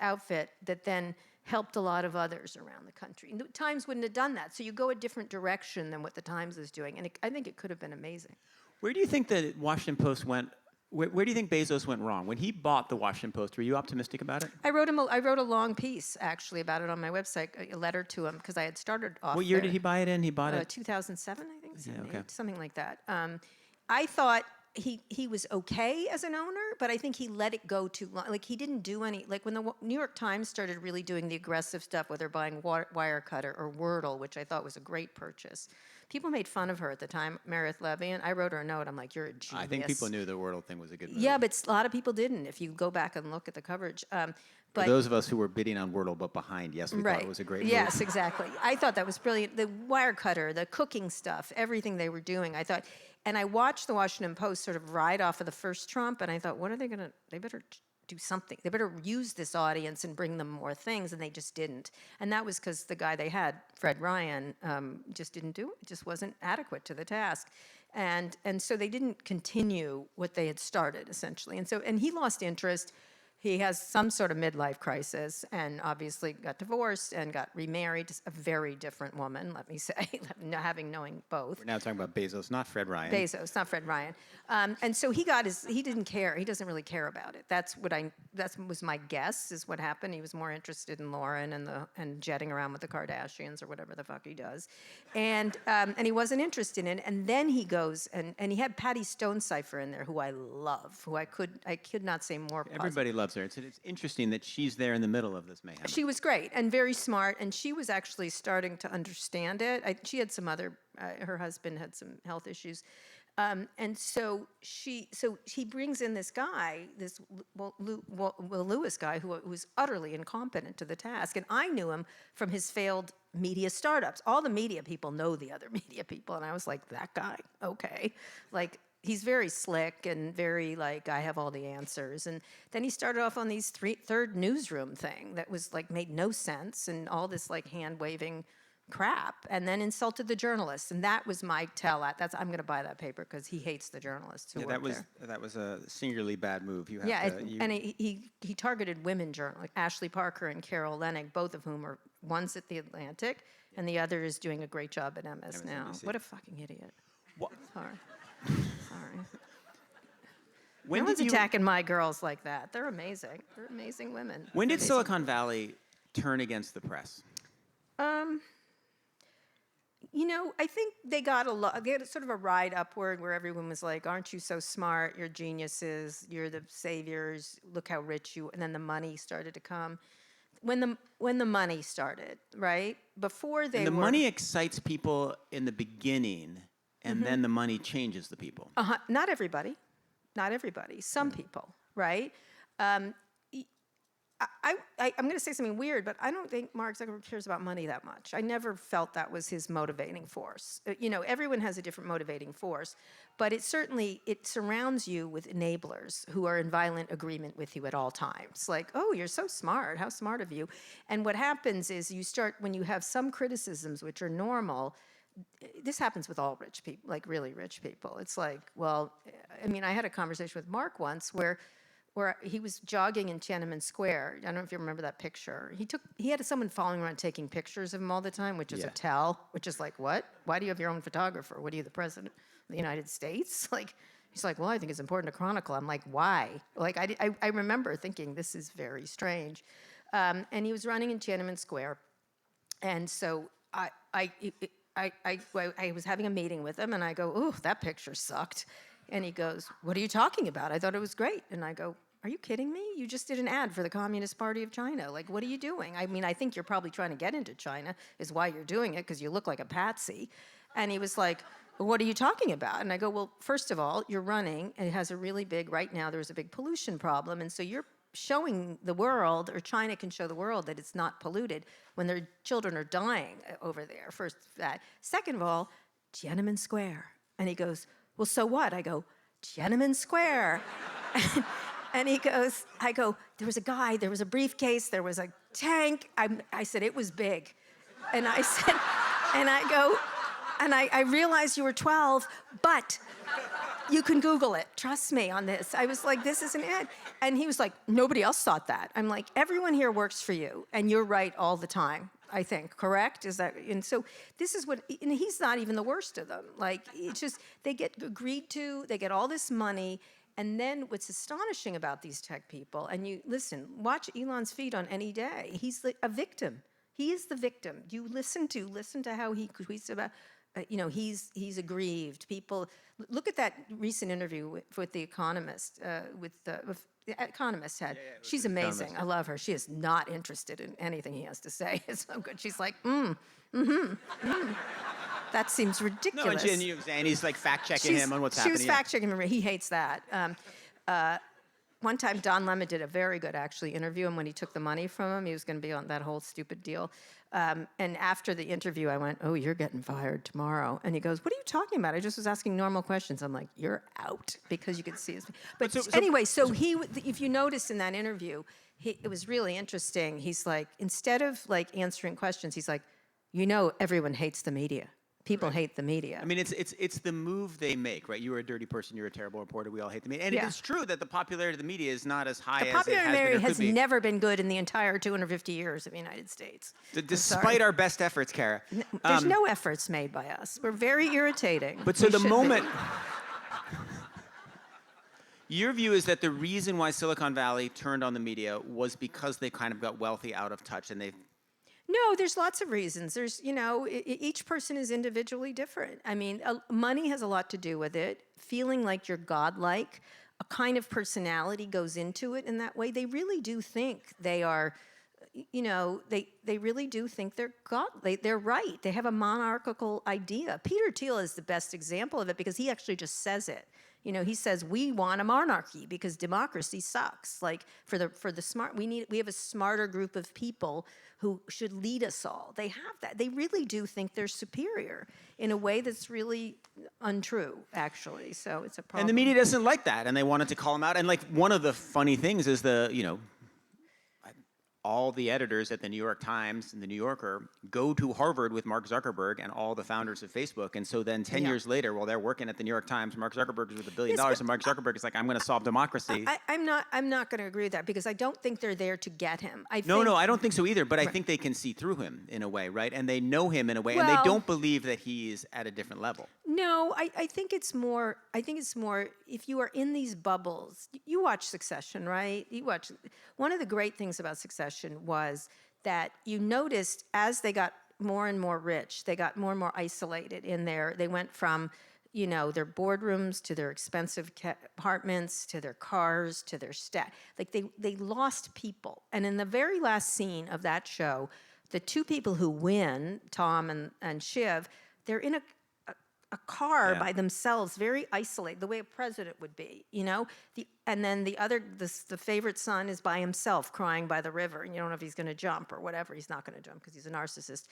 outfit that then helped a lot of others around the country. And the Times wouldn't have done that, so you go a different direction than what the Times is doing, and I think it could have been amazing. Where do you think the Washington Post went? Where do you think Bezos went wrong? When he bought the Washington Post, were you optimistic about it? I wrote a long piece actually about it on my website, a letter to him because I had started off. What year there. did he buy it in? He bought it 2007, I think, 2008, okay. something like that. I thought he was okay as an owner, but I think he let it go too long. Like he didn't do any. Like when the New York Times started really doing the aggressive stuff, whether buying Wirecutter or Wordle, which I thought was a great purchase. People made fun of her at the time, Meredith Levy, and I wrote her a note. I'm like, "You're a genius." I think people knew the Wordle thing was a good move. Yeah, but a lot of people didn't. If you go back and look at the coverage, For but those of us who were bidding on Wordle but behind, yes, we thought it was a great move. Yes, exactly. I thought that was brilliant. The Wirecutter, the cooking stuff, everything they were doing, I thought. And I watched the Washington Post sort of ride off of the first Trump, and I thought, what are they going to, they better do something. They better use this audience and bring them more things, and they just didn't. And that was because the guy they had, Fred Ryan, just didn't do it. It just wasn't adequate to the task. And so they didn't continue what they had started, essentially. And he lost interest. He has some sort of midlife crisis and obviously got divorced and got remarried to a very different woman, let me say, knowing both. We're now talking about Bezos, not Fred Ryan. Bezos, not Fred Ryan. And so he didn't care. He doesn't really care about it. That was my guess is what happened. He was more interested in Lauren and jetting around with the Kardashians or whatever the fuck he does. And he wasn't interested in it. And then he goes and he had Patty Stonecipher in there, who I love, who I could not say more positive. Everybody loves her. It's interesting that she's there in the middle of this mayhem. She was great and very smart, and she was actually starting to understand it. She had some other, her husband had some health issues. And so he brings in this guy, this Will Lewis guy, who was utterly incompetent to the task. And I knew him from his failed media startups. All the media people know the other media people. And I was like, that guy, okay. Like, he's very slick and very like, I have all the answers. And then he started off on these third newsroom thing that was like, made no sense and all this like hand-waving crap, and then insulted the journalists. And that was my tell. I'm going to buy that paper because he hates the journalists who work there. That was a singularly bad move. You have Yeah, to, and he targeted women journalists, like Ashley Parker and Carol Leonnig, both of whom are one's at the Atlantic, and the other is doing a great job at MS now. MSNBC. What a fucking idiot. What? Sorry. When No one's did you, attacking my girls like that. They're amazing. They're amazing women. when did Amazing. Silicon Valley turn against the press? I think they got they had sort of a ride upward where everyone was like, aren't you so smart? You're geniuses. You're the saviors. Look how rich you, and then the money started to come. When the money started, right? Before they And the were, money excites people in the beginning, and then the money changes the people. Not everybody. Some people, right? I'm going to say something weird, but I don't think Mark Zuckerberg cares about money that much. I never felt that was his motivating force. Everyone has a different motivating force, but it surrounds you with enablers who are in violent agreement with you at all times. Like, oh, you're so smart. How smart of you. And what happens is when you have some criticisms, which are normal, this happens with all rich people, like really rich people. It's like, well, I had a conversation with Mark once where he was jogging in Tiananmen Square. I don't know if you remember that picture. He had someone following around taking pictures of him all the time, which is a tell, which is like, what? Why do you have your own photographer? What are you, the president of the United States? Like, he's like, well, I think it's important to chronicle. I'm like, why? Like, I remember thinking, this is very strange. And he was running in Tiananmen Square. And so I was having a meeting with him, and I go, ooh, that picture sucked. And he goes, what are you talking about? I thought it was great. And I go, are you kidding me? You just did an ad for the Communist Party of China. Like, what are you doing? I think you're probably trying to get into China is why you're doing it, because you look like a patsy. And he was like, what are you talking about? And I go, well, first of all, you're running, and it has a really big, right now there's a big pollution problem, and so you're showing the world, or China can show the world that it's not polluted when their children are dying over there, first that. Second of all, Tiananmen Square. And he goes, well, so what? I go, Tiananmen Square. And he goes, I go, there was a guy, there was a briefcase, there was a tank. I said, it was big. And I said, and I go, and I realized you were 12, but you can Google it. Trust me on this. I was like, this isn't it. And he was like, nobody else thought that. I'm like, everyone here works for you, and you're right all the time, I think, correct? Is that, and so this is what, and he's not even the worst of them. Like, it's just, they get agreed to, they get all this money, and then what's astonishing about these tech people, and you, listen, watch Elon's feed on any day. He's a victim. He is the victim. You listen to how he tweets about, he's aggrieved. People, look at that recent interview with the Economist, with the Economist had. She's amazing. I love her. She is not interested in anything he has to say. It's so good. She's like, that seems ridiculous. No, and he's like fact-checking him on what's happening. She was fact-checking him. He hates that. One time, Don Lemon did a very good, actually, interview him when he took the money from him. He was going to be on that whole stupid deal. And after the interview, I went, oh, you're getting fired tomorrow. And he goes, what are you talking about? I just was asking normal questions. I'm like, you're out, because you could see his. But anyway, so he, if you notice in that interview, it was really interesting. He's like, instead of like answering questions, he's like, everyone hates the media. People hate the media. I mean, it's the move they make, right? You're a dirty person. You're a terrible reporter. We all hate the media. And Yeah. it is true that the popularity of the media is not as high The as it has been popularity or has could be. never been good in the entire 250 years of the United States. Despite our best efforts, Kara. There's no efforts made by us. We're very irritating. But so We the should be. moment... Your view is that the reason why Silicon Valley turned on the media was because they kind of got wealthy out of touch, and they... No, there's lots of reasons. There's, each person is individually different. I mean, money has a lot to do with it. Feeling like you're godlike, a kind of personality goes into it in that way. They really do think they are, they really do think they're godly. They're right. They have a monarchical idea. Peter Thiel is the best example of it because he actually just says it. He says we want a monarchy because democracy sucks. Like for the smart, we have a smarter group of people who should lead us all. They have that. They really do think they're superior in a way that's really untrue, actually. So it's a problem. And the media doesn't like that, and they wanted to call them out. And like one of the funny things is all the editors at the New York Times and the New Yorker go to Harvard with Mark Zuckerberg and all the founders of Facebook. And so then 10 years later, while they're working at the New York Times, Mark Zuckerberg is with $1 billion, and Mark Zuckerberg is like, I'm going to solve democracy. I'm not going to agree with that because I don't think they're there to get him. No, I don't think so either, but I think they can see through him in a way, right? And they know him in a way, and they don't believe that he is at a different level. No, I think it's more if you are in these bubbles. You watch Succession, right? One of the great things about Succession was that you noticed as they got more and more rich, they got more and more isolated in they went from, their boardrooms to their expensive apartments to their cars to their like they lost people. And in the very last scene of that show, the two people who win, Tom and Shiv, they're in a car by themselves, very isolated, the way a president would be, and then the favorite son is by himself crying by the river, and you don't know if he's going to jump or whatever. He's not going to jump because he's a narcissist.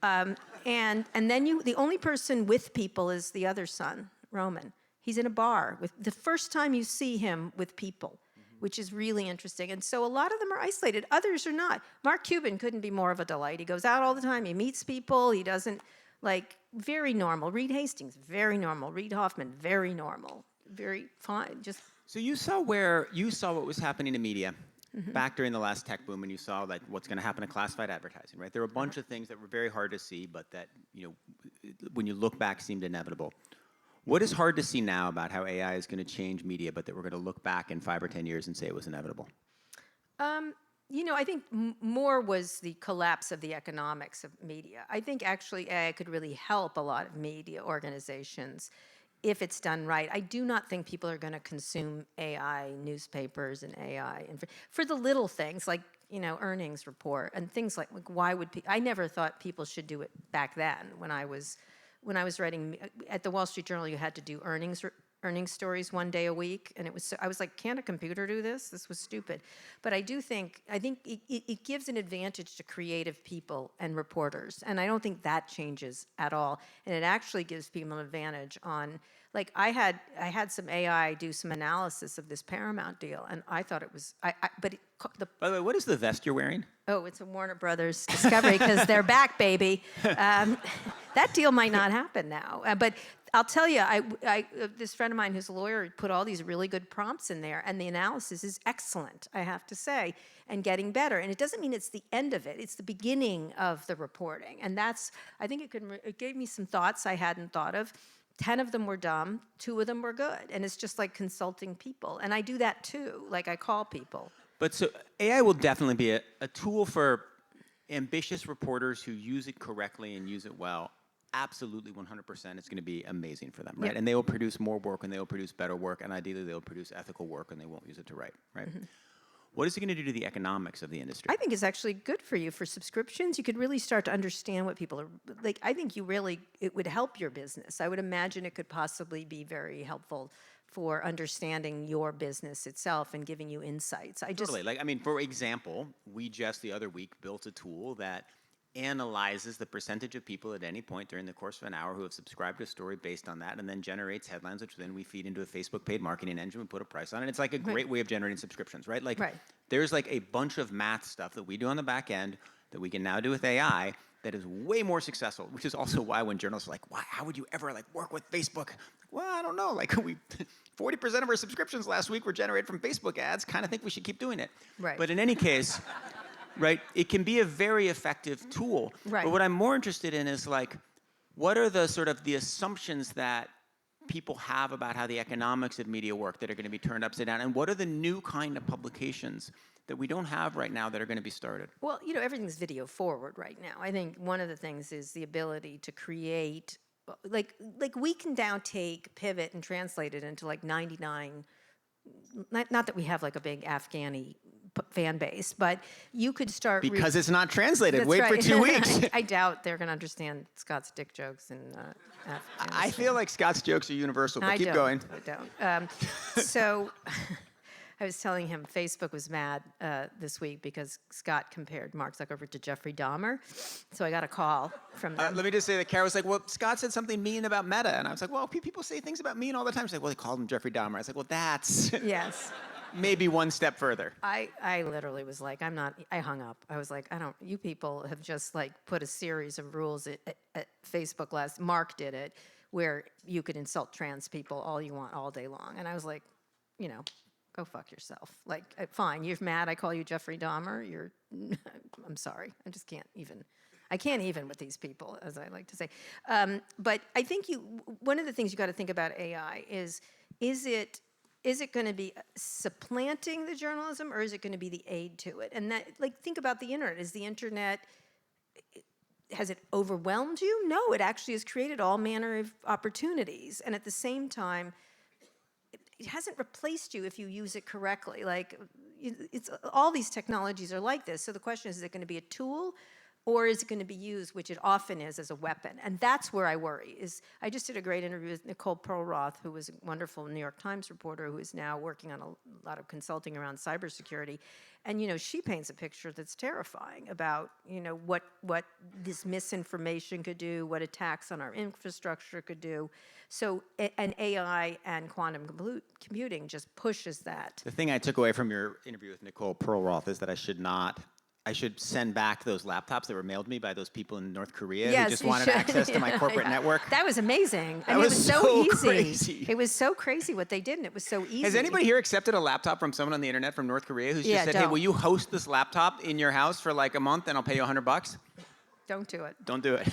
And then the only person with people is the other son, Roman. He's in a bar with the first time you see him with people, which is really interesting. And so a lot of them are isolated. Others are not. Mark Cuban couldn't be more of a delight. He goes out all the time. He meets people. He doesn't very normal. Reed Hastings, very normal. Reid Hoffman, very normal. Very fine. So you saw what was happening in media back during the last tech boom, and you saw what's going to happen to classified advertising, right? There were a bunch of things that were very hard to see, but that when you look back, seemed inevitable. What is hard to see now about how AI is going to change media, but that we're going to look back in 5 or 10 years and say it was inevitable? I think more was the collapse of the economics of media. I think actually AI could really help a lot of media organizations if it's done right. I do not think people are going to consume AI newspapers and AI for the little things like earnings report and things like why would I never thought people should do it back then when I was when I was writing at the Wall Street Journal, you had to do earnings stories one day a week, and I was like, can't a computer do this? This was stupid. But I think it gives an advantage to creative people and reporters, and I don't think that changes at all. And it actually gives people an advantage on, like, I had some AI do some analysis of this Paramount deal, and I thought it was, By the way, what is the vest you're wearing? Oh, it's a Warner Brothers Discovery because they're back, baby. That deal might not happen now. But I'll tell you, this friend of mine who's a lawyer put all these really good prompts in there, and the analysis is excellent, I have to say, and getting better. And it doesn't mean it's the end of it. It's the beginning of the reporting. And I think it gave me some thoughts I hadn't thought of. 10 of them were dumb, 2 of them were good. And it's just like consulting people. And I do that too, like I call people. But so AI will definitely be a tool for ambitious reporters who use it correctly and use it well. Absolutely, 100%, it's going to be amazing for them, right? Yep. And they will produce more work, and they will produce better work, and ideally they'll produce ethical work, and they won't use it to write, right? Mm-hmm. What is it going to do to the economics of the industry? I think it's actually good for you for subscriptions. You could really start to understand what people are like. I think it would help your business. I would imagine it could possibly be very helpful for understanding your business itself and giving you insights. Totally. Like, I mean, for example, we just the other week built a tool that analyzes the percentage of people at any point during the course of an hour who have subscribed to a story based on that, and then generates headlines, which then we feed into a Facebook paid marketing engine and put a price on it. It's like a great way of generating subscriptions, right? Like, there's like a bunch of math stuff that we do on the back end that we can now do with AI that is way more successful, which is also why when journalists are like, "Why? How would you ever like work with Facebook?" Well, I don't know. Like 40% of our subscriptions last week were generated from Facebook ads. Kind of think we should keep doing it. Right. But in any case, right, it can be a very effective tool. Right. But what I'm more interested in is like, what are the sort of the assumptions that people have about how the economics of media work that are going to be turned upside down, and what are the new kind of publications that we don't have right now that are going to be started? Well, everything's video forward right now. I think one of the things is the ability to create, like we can now take, pivot, and translate it into like 99, not that we have like a big Afghani fan base, but you could start... Because it's not translated. That's Wait right. for 2 weeks. I doubt they're going to understand Scott's dick jokes and I feel like Scott's jokes are universal, but keep going. I don't. So I was telling him Facebook was mad this week because Scott compared Mark Zuckerberg to Jeffrey Dahmer. So I got a call from them. Let me just say that Kara was like, well, Scott said something mean about Meta. And I was like, well, people say things about mean all the time. She's like, well, they called him Jeffrey Dahmer. I was like, well, that's Yes. maybe one step further. I literally was like, I hung up. I was like, you people have just like put a series of rules at Facebook Mark did it, where you could insult trans people all you want all day long. And I was like, go fuck yourself. Like, fine, you're mad I call you Jeffrey Dahmer. I'm sorry. I can't even with these people, as I like to say. But I think one of the things you got to think about AI is it going to be supplanting the journalism, or is it going to be the aid to it? And that, like, think about the internet. Is the internet, has it overwhelmed you? No, it actually has created all manner of opportunities. And at the same time, it hasn't replaced you if you use it correctly. Like, it's all these technologies are like this. So the question is it going to be a tool, or is it going to be used, which it often is, as a weapon? And that's where I worry. I just did a great interview with Nicole Perlroth, who was a wonderful New York Times reporter who is now working on a lot of consulting around cybersecurity. And, she paints a picture that's terrifying about, what this misinformation could do, what attacks on our infrastructure could do. So, and AI and quantum computing just pushes that. The thing I took away from your interview with Nicole Perlroth is that I should send back those laptops that were mailed me by those people in North Korea who just wanted access to my corporate network. That was amazing. That was so easy. crazy. It was so crazy what they did, and it was so easy. Has anybody here accepted a laptop from someone on the internet from North Korea who's just said, hey, will you host this laptop in your house for like a month and I'll pay you $100? Don't do it. Don't do it.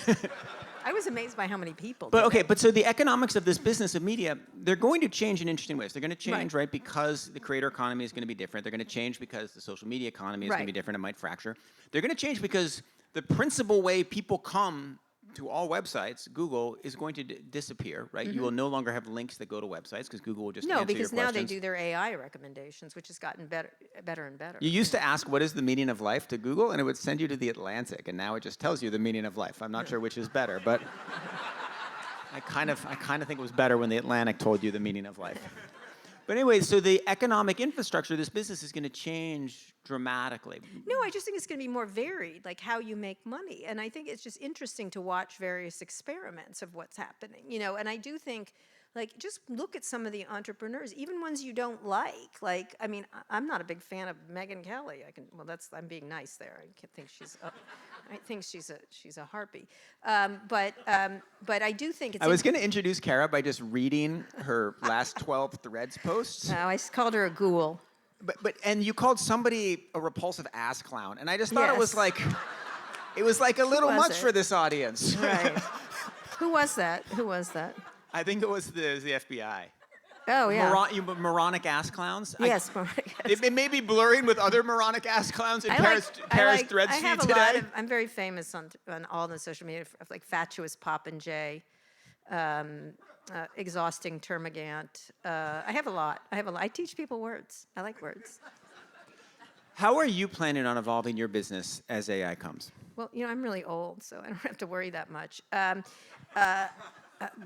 I was amazed by how many people But did okay, it. but so the economics of this business of media, they're going to change in interesting ways. They're going to change, right, because the creator economy is going to be different. They're going to change because the social media economy is going to be different. It might fracture. They're going to change because the principal way people come to all websites, Google, is going to disappear, right? You will no longer have links that go to websites because Google will just answer your questions. No, because now they do their AI recommendations, which has gotten better and better. You used to ask, what is the meaning of life to Google, and it would send you to The Atlantic, and now it just tells you the meaning of life. I'm not sure which is better, but... I kind of think it was better when the Atlantic told you the meaning of life. But anyway, so the economic infrastructure of this business is going to change dramatically. No, I just think it's going to be more varied, like how you make money. And I think it's just interesting to watch various experiments of what's happening, you know. And I do think, like, just look at some of the entrepreneurs, even ones you don't like. Like, I mean, I'm not a big fan of Megyn Kelly. I'm being nice there. I think she's a harpy. But I do think it's. I was going to introduce Kara by just reading her last 12 Threads posts. No, I called her a ghoul. And you called somebody a repulsive ass clown, and I just thought it was Yes. like a little was much it? for this audience. Right. Who was that? I think it was the FBI. Oh, yeah. Moronic ass clowns. Yes. It may be blurring with other moronic ass clowns in Kara's Threads I feed have a today. lot of. I'm very famous on all the social media, like fatuous Popinjay, exhausting termagant. I have a lot. I teach people words. I like words. How are you planning on evolving your business as AI comes? Well, you know, I'm really old, so I don't have to worry that much.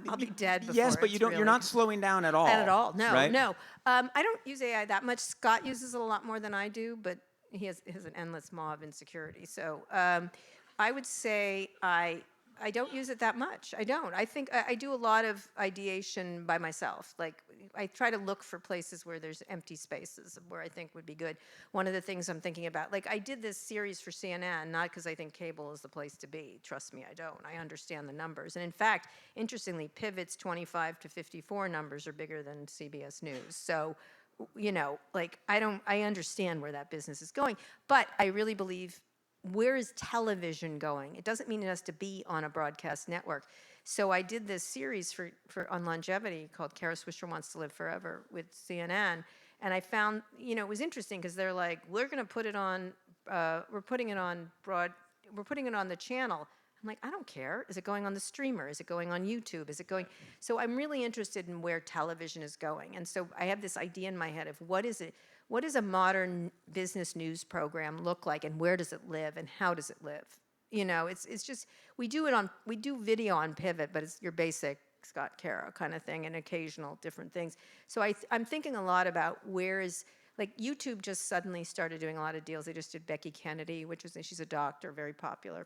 I'll be dead before. Yes, but it's you're really- not slowing down at all. Not at all. No, right? no. I don't use AI that much. Scott uses it a lot more than I do, but he has an endless maw of insecurity. So I would say I don't use it that much. I don't. I think I do a lot of ideation by myself. Like, I try to look for places where there's empty spaces where I think would be good. One of the things I'm thinking about, like, I did this series for CNN, not because I think cable is the place to be. Trust me, I don't. I understand the numbers. And in fact, interestingly, Pivot's 25 to 54 numbers are bigger than CBS News. So, you know, like, I understand where that business is going. But I really believe, where is television going? It doesn't mean it has to be on a broadcast network. So I did this series for on longevity called Kara Swisher Wants to Live Forever with CNN. And I found, you know, it was interesting because they're like, we're going to put it on, we're putting it on the channel. I'm like, I don't care. Is it going on the streamer? Is it going on YouTube? Is it going? So I'm really interested in where television is going. And so I have this idea in my head of what does a modern business news program look like, and where does it live, and how does it live? You know, it's just, we do video on Pivot, but it's your basic Scott Kara kind of thing, and occasional different things. So I'm thinking a lot about like, YouTube just suddenly started doing a lot of deals. They just did Becky Kennedy, she's a doctor, very popular.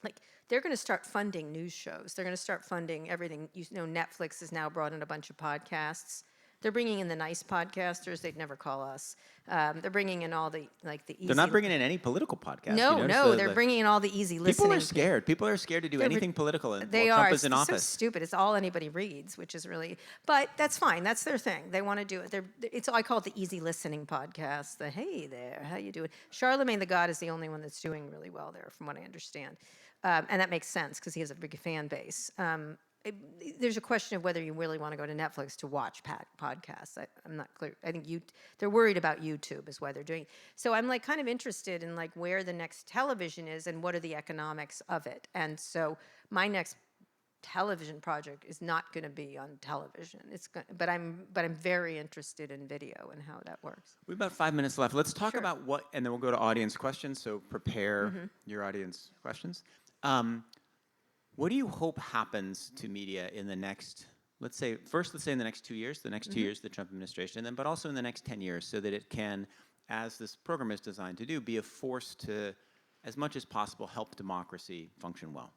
Like, they're going to start funding news shows. They're going to start funding everything. You know, Netflix has now brought in a bunch of podcasts. They're bringing in the nice podcasters. They'd never call us. They're bringing in all the easy. They're not bringing in any political podcasts. No, they're bringing in all the easy listening. People are scared. People are scared to do anything political while Trump is in It's office. so stupid. It's all anybody reads, which is really. But that's fine. That's their thing. They want to do it. I call it the easy listening podcast. The hey there, how you doing? Charlemagne the God is the only one that's doing really well there, from what I understand, and that makes sense because he has a big fan base. There's a question of whether you really want to go to Netflix to watch podcasts. I'm not clear. I think they're worried about YouTube is why they're doing it. So I'm like kind of interested in like where the next television is and what are the economics of it. And so my next television project is not going to be on television. But I'm very interested in video and how that works. We have about 5 minutes left. Let's talk about and then we'll go to audience questions. So prepare your audience questions. What do you hope happens to media in the next, let's say in the next 2 years, the next 2 years of the Trump administration, but also in the next 10 years, so that it can, as this program is designed to do, be a force to, as much as possible, help democracy function well?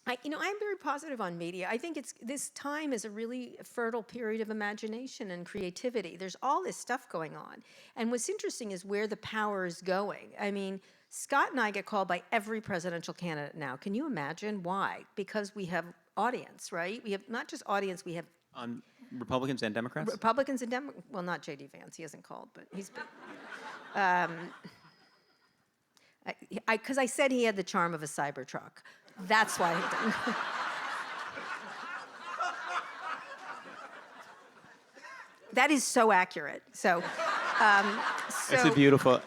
I'm very positive on media. I think this time is a really fertile period of imagination and creativity. There's all this stuff going on. And what's interesting is where the power is going. I mean, Scott and I get called by every presidential candidate now. Can you imagine why? Because we have audience, right? We have not just audience, we have On Republicans and Democrats? Republicans and Democrats. Well, not J.D. Vance. He hasn't called, but he's been. Because I said he had the charm of a Cybertruck. That's why he didn't. That is so accurate. So It's a beautiful.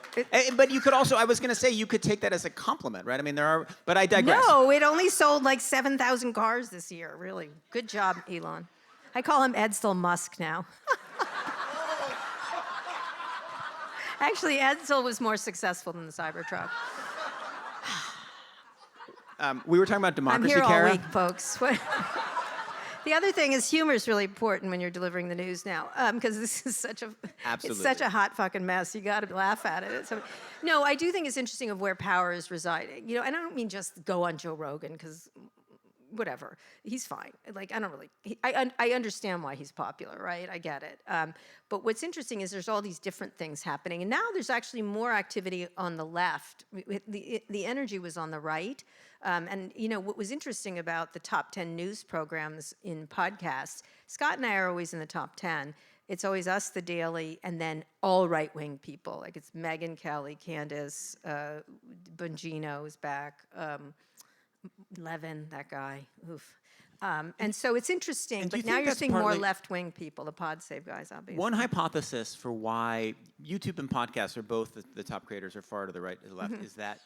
But you could also, I was going to say, you could take that as a compliment, right? I mean, but I digress. No, it only sold like 7,000 cars this year, really. Good job, Elon. I call him Edsel Musk now. Actually, Edsel was more successful than the Cybertruck. We were talking about I'm democracy, here all Kara. week, folks. The other thing is humor is really important when you're delivering the news now, because this is such a Absolutely. it's such a hot fucking mess. You got to laugh at it. So, no, I do think it's interesting of where power is residing. You know, and I don't mean just go on Joe Rogan because whatever, he's fine. Like I don't really, I understand why he's popular, right? I get it. But what's interesting is there's all these different things happening, and now there's actually more activity on the left. The energy was on the right. And you know what was interesting about the top 10 news programs in podcasts, Scott and I are always in the top 10. It's always us, the Daily, and then all right-wing people. Like it's Megyn Kelly, Candace, Bongino is back, Levin, that guy. Oof. And so it's interesting, And do you but now think you're that's seeing more partly- left-wing people, the Pod Save guys, obviously. One hypothesis for why YouTube and podcasts are both the top creators are far to the right to the left is that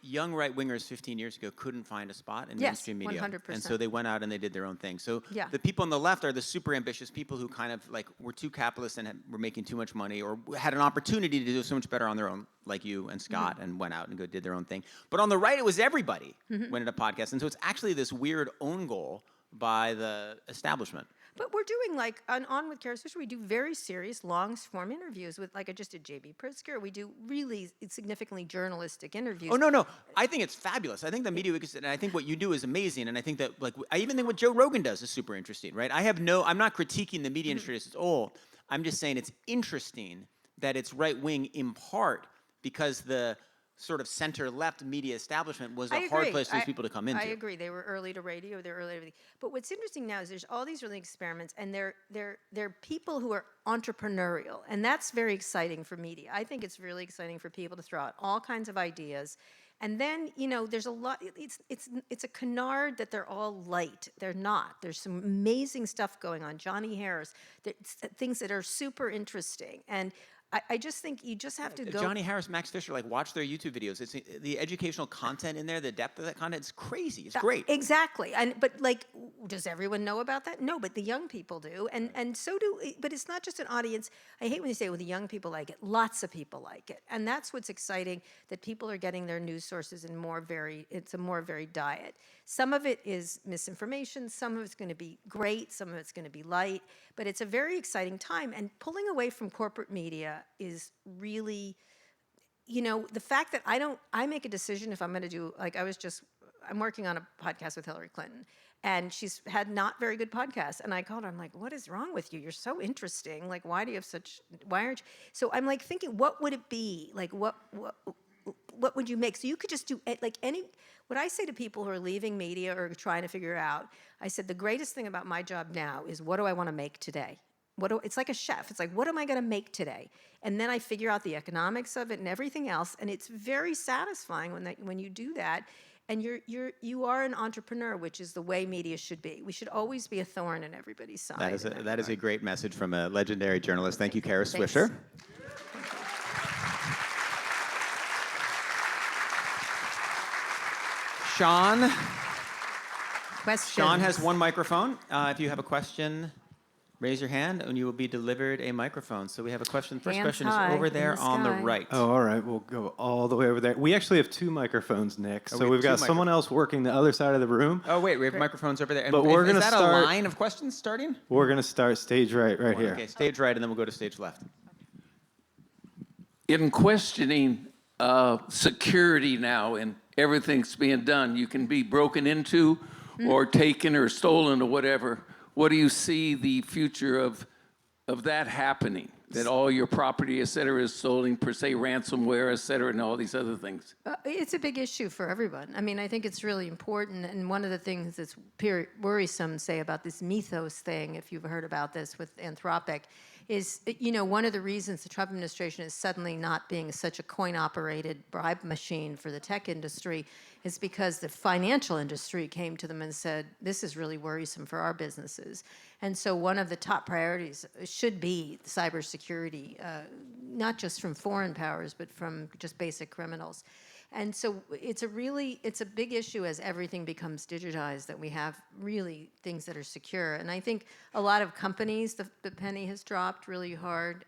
young right-wingers 15 years ago couldn't find a spot in Yes, mainstream media. 100%. And so they went out and they did their own thing. So Yeah. the people on the left are the super ambitious people who kind of like were too capitalist and were making too much money or had an opportunity to do so much better on their own, like you and Scott, and went out and did their own thing. But on the right, it was everybody went into podcasts. And so it's actually this weird own goal by the establishment. But we're doing like on with Kara Swisher, we do very serious long form interviews with like I just did JB Pritzker. We do really significantly journalistic interviews. Oh, no. I think it's fabulous. I think the media, and I think what you do is amazing. And I think that, like, I even think what Joe Rogan does is super interesting, right? I'm not critiquing the media industry as a whole. I'm just saying it's interesting that it's right wing in part because the sort of center-left media establishment was a hard place for these people to come into. I agree. They were early to radio. They're early to everything. But what's interesting now is there's all these really experiments, and they're people who are entrepreneurial, and that's very exciting for media. I think it's really exciting for people to throw out all kinds of ideas, and then you know there's a lot. It's a canard that they're all light. They're not. There's some amazing stuff going on. Johnny Harris, things that are super interesting, and I just think you just have to go. Johnny Harris, Max Fisher, like watch their YouTube videos. It's the educational content in there, the depth of that content. It's crazy. It's great. Exactly. But like, does everyone know about that? No, but the young people do, and so do. But it's not just an audience. I hate when you say, "Well, the young people like it." Lots of people like it, and that's what's exciting. That people are getting their news sources in it's a more varied diet. Some of it is misinformation. Some of it's going to be great. Some of it's going to be light. But it's a very exciting time, and pulling away from corporate media is really, you know, the fact that I make a decision if I'm going to do, like I'm working on a podcast with Hillary Clinton, and she's had not very good podcasts, and I called her, I'm like, what is wrong with you? You're so interesting. Like, why aren't you? So I'm like thinking, what would it be? Like, what would you make? So you could just do like what I say to people who are leaving media or trying to figure out, I said, the greatest thing about my job now is what do I want to make today? It's like a chef. It's like, what am I going to make today? And then I figure out the economics of it and everything else. And it's very satisfying when you do that. And you are an entrepreneur, which is the way media should be. We should always be a thorn in everybody's side. That is a great message from a legendary journalist. Thank you, Kara Thanks. Swisher. Sean. Questions? Sean has one microphone. If you have a question, raise your hand and you will be delivered a microphone. So we have a question. First Hands question high is over in there the on the sky. right. Oh, all right. We'll go all the way over there. We actually have two microphones, Nick. Oh, So we have we've got two someone else working the other side of the room. Oh, wait, we have microphones over there. And But we're is gonna that start- a line of questions starting? We're going to start stage right here. Okay, stage right, and then we'll go to stage left. In questioning security now and everything's being done, you can be broken into or taken or stolen or whatever. What do you see the future of that happening? That all your property, et cetera, is stolen, per se, ransomware, et cetera, and all these other things? It's a big issue for everyone. I mean, I think it's really important. And one of the things that's worrisome, say, about this mythos thing, if you've heard about this with Anthropic, is, you know, one of the reasons the Trump administration is suddenly not being such a coin-operated bribe machine for the tech industry is because the financial industry came to them and said, this is really worrisome for our businesses. And so one of the top priorities should be cybersecurity, not just from foreign powers, but from just basic criminals. And so it's a big issue as everything becomes digitized, that we have really things that are secure. And I think a lot of companies, the penny has dropped really hard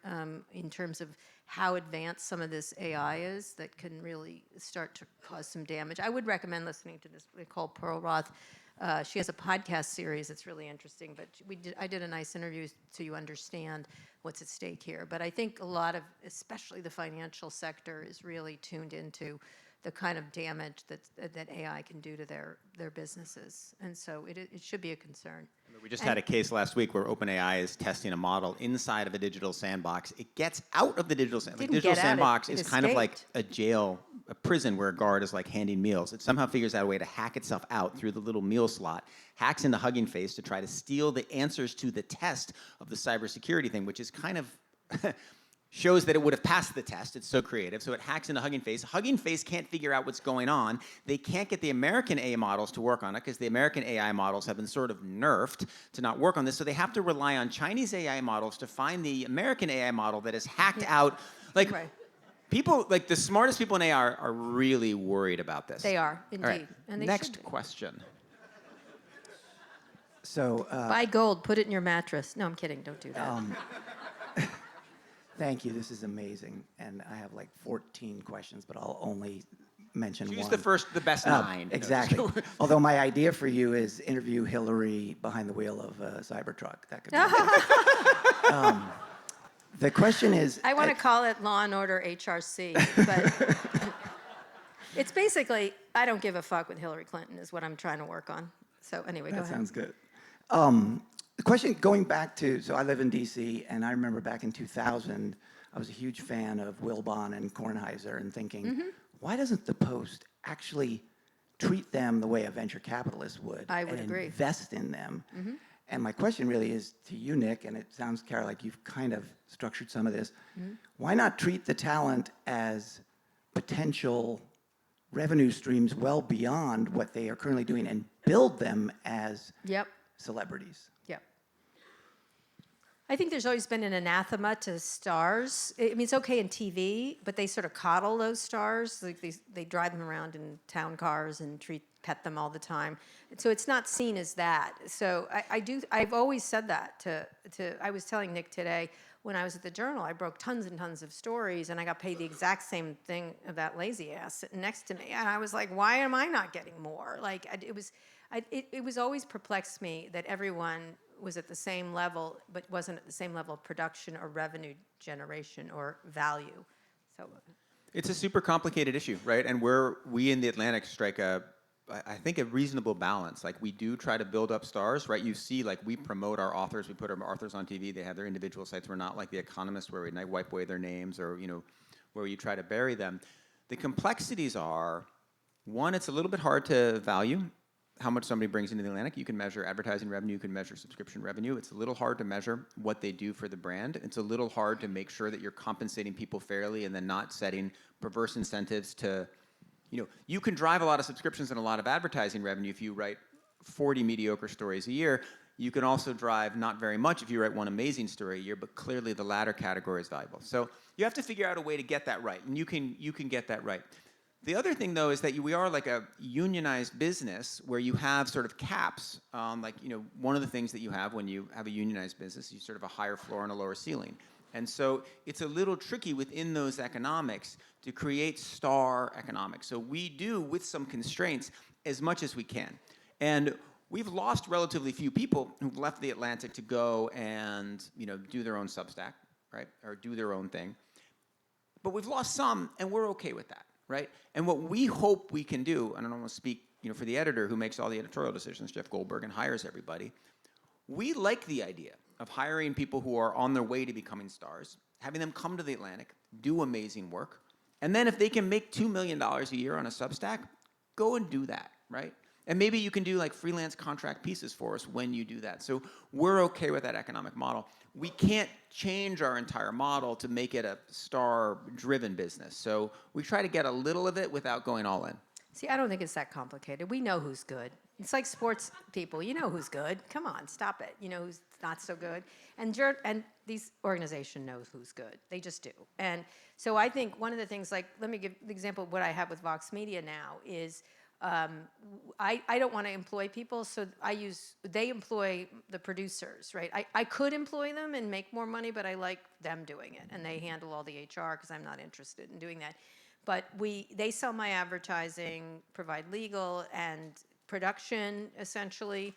in terms of how advanced some of this AI is that can really start to cause some damage. I would recommend listening to this, they call Pearl Roth She has a podcast series that's really interesting, but I did a nice interview so you understand what's at stake here. But I think a lot of, especially the financial sector, is really tuned into the kind of damage that AI can do to their businesses. And so it should be a concern. We just had a case last week where OpenAI is testing a model inside of a digital sandbox. It gets out of the digital sandbox. Like, Didn't digital get out, sandbox it is kind of like escaped. a jail, a prison where a guard is like handing meals. It somehow figures out a way to hack itself out through the little meal slot, hacks into Hugging Face to try to steal the answers to the test of the cybersecurity thing, which is kind of shows that it would have passed the test. It's so creative. So it hacks into Hugging Face. Hugging Face can't figure out what's going on. They can't get the American AI models to work on it because the American AI models have been sort of nerfed to not work on this. So they have to rely on Chinese AI models to find the American AI model that is hacked out. Like, Right. people, like the smartest people in AI are really worried about this. They are, indeed. All right. And they Next should be. question. So, Buy gold, put it in your mattress. No, I'm kidding. Don't do that. thank you. This is amazing. And I have like 14 questions, but I'll only mention Choose one. the best 9. Exactly. Although my idea for you is interview Hillary behind the wheel of a Cybertruck. That could be good. The question is... I want to call it Law and Order HRC, but it's basically, I don't give a fuck with Hillary Clinton is what I'm trying to work on. So anyway, go That ahead. sounds good. The question going back to, so I live in DC, and I remember back in 2000, I was a huge fan of Wilbon and Kornheiser and thinking, why doesn't the Post actually treat them the way a venture capitalist would? I would and agree. invest in them? And my question really is to you, Nick, and it sounds, Kara, like you've kind of structured some of this. Why not treat the talent as potential revenue streams well beyond what they are currently doing and build them as Yep. celebrities? Yep. I think there's always been an anathema to stars. I mean, it's okay in TV, but they sort of coddle those stars. Like they drive them around in town cars and pet them all the time. So it's not seen as that. So I've always said that I was telling Nick today, when I was at the Journal, I broke tons and tons of stories, and I got paid the exact same thing of that lazy ass sitting next to me. And I was like, why am I not getting more? Like, it was always perplexed me that everyone was at the same level, but wasn't at the same level of production or revenue generation or value. So It's a super complicated issue, right? And we in the Atlantic strike I think a reasonable balance. Like, we do try to build up stars, right? You see, like, we promote our authors, we put our authors on TV, they have their individual sites. We're not like The Economist where we wipe away their names or, where you try to bury them. The complexities are, one, it's a little bit hard to value how much somebody brings into the Atlantic. You can measure advertising revenue, you can measure subscription revenue. It's a little hard to measure what they do for the brand. It's a little hard to make sure that you're compensating people fairly and then not setting perverse incentives to, you can drive a lot of subscriptions and a lot of advertising revenue if you write 40 mediocre stories a year. You can also drive not very much if you write one amazing story a year, but clearly the latter category is valuable. So you have to figure out a way to get that right, and you can get that right. The other thing, though, is that we are like a unionized business where you have sort of caps. One of the things that you have when you have a unionized business, you sort of a higher floor and a lower ceiling. And so it's a little tricky within those economics to create star economics. So we do, with some constraints, as much as we can. And we've lost relatively few people who've left the Atlantic to go and do their own Substack, right, or do their own thing. But we've lost some, and we're okay with that, right? And what we hope we can do, and I don't want to speak for the editor who makes all the editorial decisions, Jeff Goldberg, and hires everybody, we like the idea of hiring people who are on their way to becoming stars, having them come to the Atlantic, do amazing work, and then if they can make $2 million a year on a Substack, go and do that, right? And maybe you can do like freelance contract pieces for us when you do that. So we're okay with that economic model. We can't change our entire model to make it a star-driven business. So we try to get a little of it without going all in. see, I don't think it's that complicated. We know who's good. It's like sports people. You know who's good. Come on, stop it. You know who's not so good. And these organizations know who's good. They just do. And so I think one of the things, like, let me give the example of what I have with Vox Media now is I don't want to employ people, so they employ the producers, right? I could employ them and make more money, but I like them doing it. And they handle all the HR because I'm not interested in doing that. But they sell my advertising, provide legal, and production, essentially.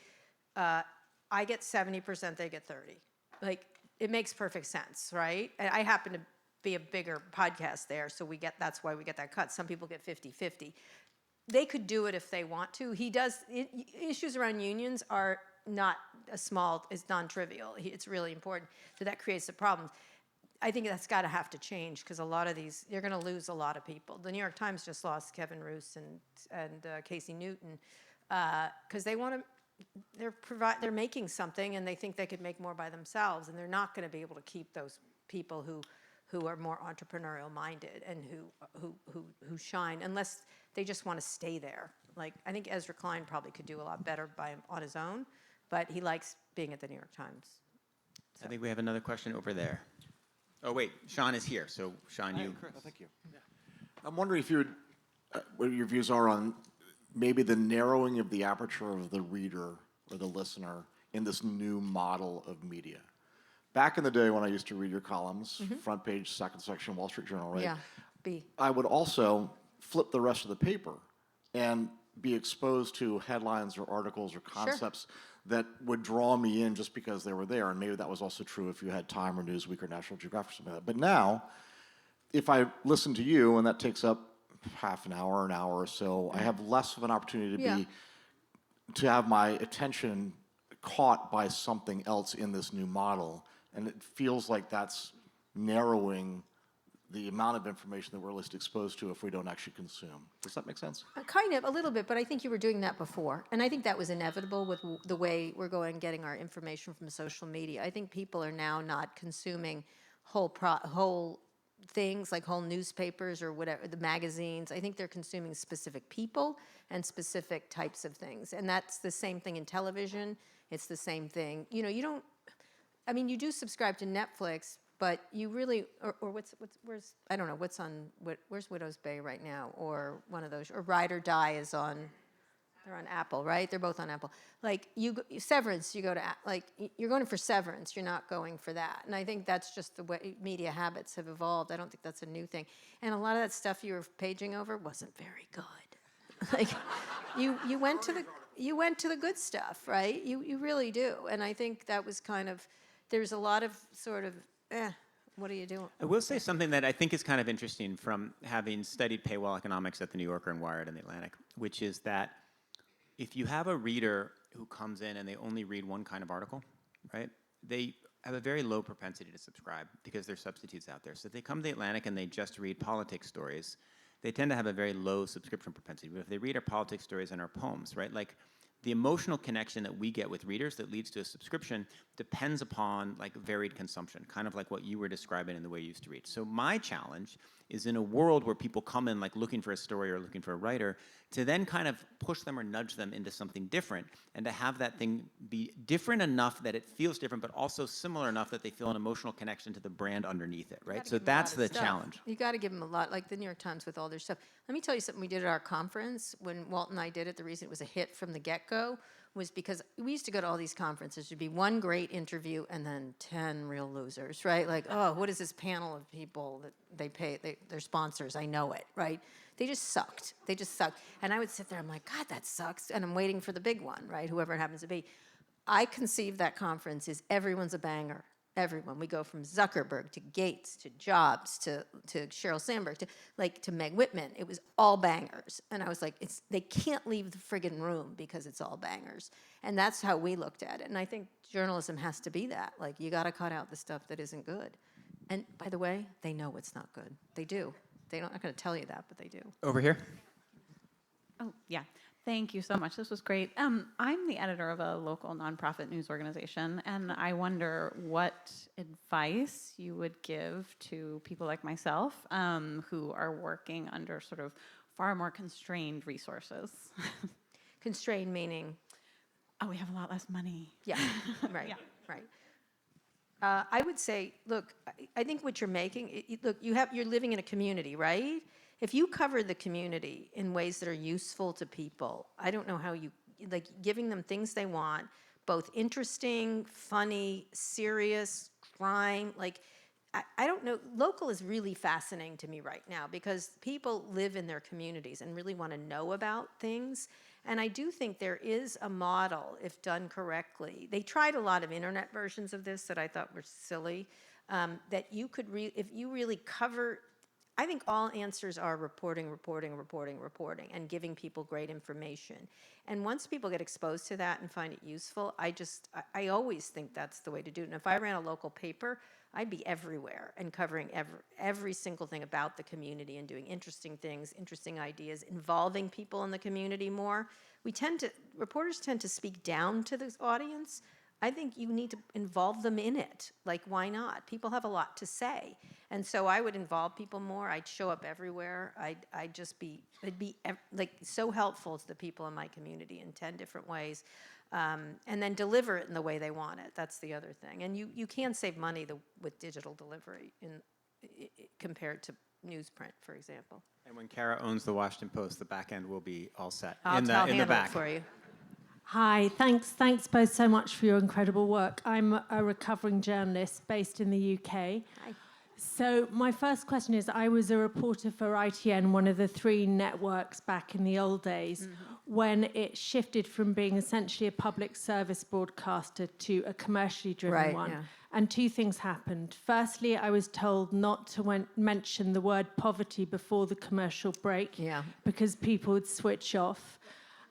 I get 70%, they get 30. Like, it makes perfect sense, right? And I happen to be a bigger podcast there, so that's why we get that cut. Some people get 50-50. They could do it if they want to. Issues around unions are not it's non-trivial. It's really important. So that creates a problem. I think that's got to have to change because a lot of these, you're going to lose a lot of people. The New York Times just lost Kevin Roose and Casey Newton because they want to. They're making something and they think they could make more by themselves, and they're not going to be able to keep those people who are more entrepreneurial minded and who shine unless they just want to stay there. Like, I think Ezra Klein probably could do a lot better on his own, but he likes being at the New York Times. I think we have another question over there. Oh, wait, Sean is here. So, Sean, you. Thank you. I'm wondering if what your views are on maybe the narrowing of the aperture of the reader or the listener in this new model of media. Back in the day when I used to read your columns, front page, second section, Wall Street Journal, right? Yeah, B. I would also flip the rest of the paper and be exposed to headlines or articles or concepts that would draw me in just because they were there. And maybe that was also true if you had Time or Newsweek or National Geographic or something like that. But now, if I listen to you, and that takes up half an hour or so, I have less of an opportunity to have my attention caught by something else in this new model. And it feels like that's narrowing the amount of information that we're at least exposed to if we don't actually consume. Does that make sense? Kind of, a little bit, but I think you were doing that before. And I think that was inevitable with the way we're getting our information from social media. I think people are now not consuming whole things like whole newspapers or whatever, the magazines. I think they're consuming specific people and specific types of things. And that's the same thing in television. It's the same thing. You do subscribe to Netflix, but you really, or where's, I don't know, where's Widow's Bay right now? Or one of those, or Ride or Die is they're on Apple, right? They're both on Apple. Like, Severance, you're going for Severance, you're not going for that. And I think that's just the way media habits have evolved. I don't think that's a new thing. And a lot of that stuff you were paging over wasn't very good. Like, you went to the good stuff, right? You really do. And I think that was there's a lot of sort of, what are you doing? I will say something that I think is kind of interesting from having studied paywall economics at the New Yorker and Wired and the Atlantic, which is that if you have a reader who comes in and they only read one kind of article, right, they have a very low propensity to subscribe because there's substitutes out there. So if they come to the Atlantic and they just read politics stories, they tend to have a very low subscription propensity. But if they read our politics stories and our poems, right, like the emotional connection that we get with readers that leads to a subscription depends upon like varied consumption, kind of like what you were describing in the way you used to read. So my challenge is in a world where people come in like looking for a story or looking for a writer, to then kind of push them or nudge them into something different and to have that thing be different enough that it feels different, but also similar enough that they feel an emotional connection to the brand underneath it, right? So that's the challenge. You got to give them a lot, like the New York Times with all their stuff. Let me tell you something we did at our conference when Walt and I did it. The reason it was a hit from the get-go was because we used to go to all these conferences. There'd be one great interview and then 10 real losers, right? Like, oh, what is this panel of people that they're sponsors, I know it, right? They just sucked. And I would sit there, I'm like, God, that sucks. And I'm waiting for the big one, right? Whoever it happens to be. I conceive that conference is everyone's a banger. Everyone. We go from Zuckerberg to Gates to Jobs to Sheryl Sandberg to Meg Whitman. It was all bangers. And I was like, they can't leave the friggin' room because it's all bangers. And that's how we looked at it. And I think journalism has to be that. Like, you got to cut out the stuff that isn't good. And by the way, they know it's not good. They do. They're not going to tell you that, but they do. Over here. Oh, yeah. Thank you so much. This was great. I'm the editor of a local nonprofit news organization, and I wonder what advice you would give to people like myself who are working under sort of far more constrained resources. Constrained meaning? Oh, we have a lot less money. Yeah, right, Yeah. right. I would say, look, I think what you're making, look, you're living in a community, right? If you cover the community in ways that are useful to people, I don't know how like giving them things they want, both interesting, funny, serious, crime, like I don't know, local is really fascinating to me right now because people live in their communities and really want to know about things. And I do think there is a model, if done correctly. They tried a lot of internet versions of this that I thought were silly, that you could, if you really cover, I think all answers are reporting, and giving people great information. And once people get exposed to that and find it useful, I always think that's the way to do it. And if I ran a local paper, I'd be everywhere and covering every single thing about the community and doing interesting things, interesting ideas, involving people in the community more. Reporters tend to speak down to the audience. I think you need to involve them in it. Like, why not? People have a lot to say. And so I would involve people more. I'd show up everywhere. It'd be like so helpful to the people in my community in 10 different ways. And then deliver it in the way they want it. That's the other thing. And you can save money with digital delivery compared to newsprint, for example. And when Kara owns the Washington Post, the back end will be all set I'll in the handle back. it for you. Hi, thanks both so much for your incredible work. I'm a recovering journalist based in the UK. Hi. So my first question is, I was a reporter for ITN, one of the 3 networks back in the old days, when it shifted from being essentially a public service broadcaster to a commercially driven one. Yeah. And 2 things happened. Firstly, I was told not to mention the word poverty before the commercial break, because people would switch off.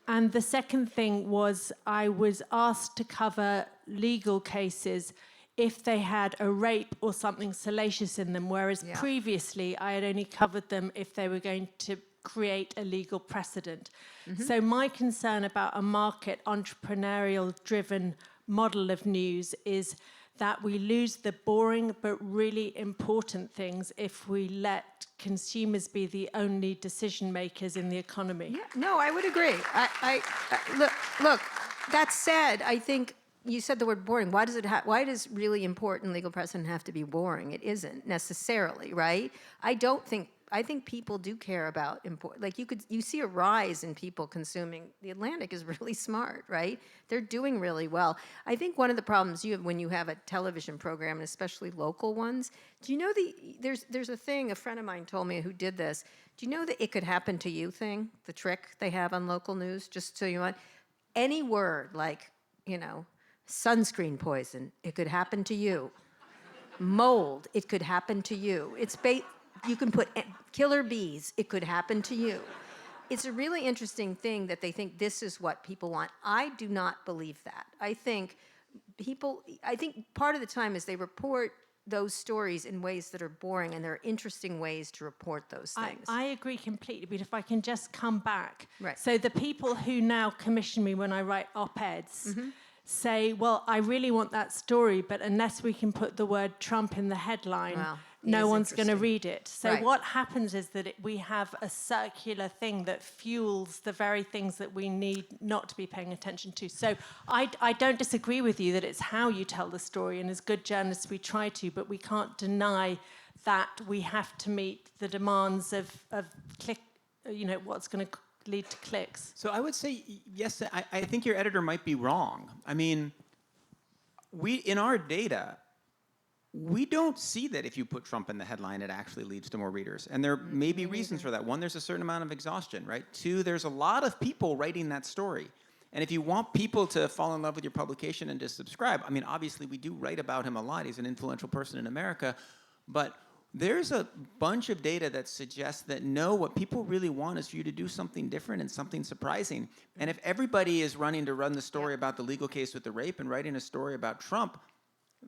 And the second thing was I was asked to cover legal cases if they had a rape or something salacious in them, whereas previously I had only covered them if they were going to create a legal precedent. So my concern about a market entrepreneurial-driven model of news is that we lose the boring but really important things if we let consumers be the only decision makers in the economy. Yeah, no, I would agree. Look, that said, I think you said the word boring. Why does really important legal precedent have to be boring? It isn't necessarily, right? I think people do care about you see a rise in people consuming. The Atlantic is really smart, right? They're doing really well. I think one of the problems you have when you have a television program, and especially local ones, do you know there's a thing, a friend of mine told me who did this. Do you know the "it could happen to you" thing, the trick they have on local news, just so you want any word like, sunscreen poison, it could happen to you. Mold, it could happen to you. You can put killer bees, it could happen to you. It's a really interesting thing that they think this is what people want. I do not believe that. I think part of the time is they report those stories in ways that are boring, and there are interesting ways to report those things. I agree completely, but if I can just come back. Right. So the people who now commission me when I write op-eds say, well, I really want that story, but unless we can put the word Trump in the headline, no one's going to read it. So what happens is that we have a circular thing that fuels the very things that we need not to be paying attention to. So I don't disagree with you that it's how you tell the story, and as good journalists we try to, but we can't deny that we have to meet the demands of click, what's going to lead to clicks. So I would say, yes, I think your editor might be wrong. I mean, in our data, we don't see that if you put Trump in the headline, it actually leads to more readers. And there may be reasons for that. 1, there's a certain amount of exhaustion, right? 2, there's a lot of people writing that story. And if you want people to fall in love with your publication and to subscribe, I mean, obviously we do write about him a lot. He's an influential person in America. But there's a bunch of data that suggests that no, what people really want is for you to do something different and something surprising. And if everybody is running to run the story about the legal case with the rape and writing a story about Trump,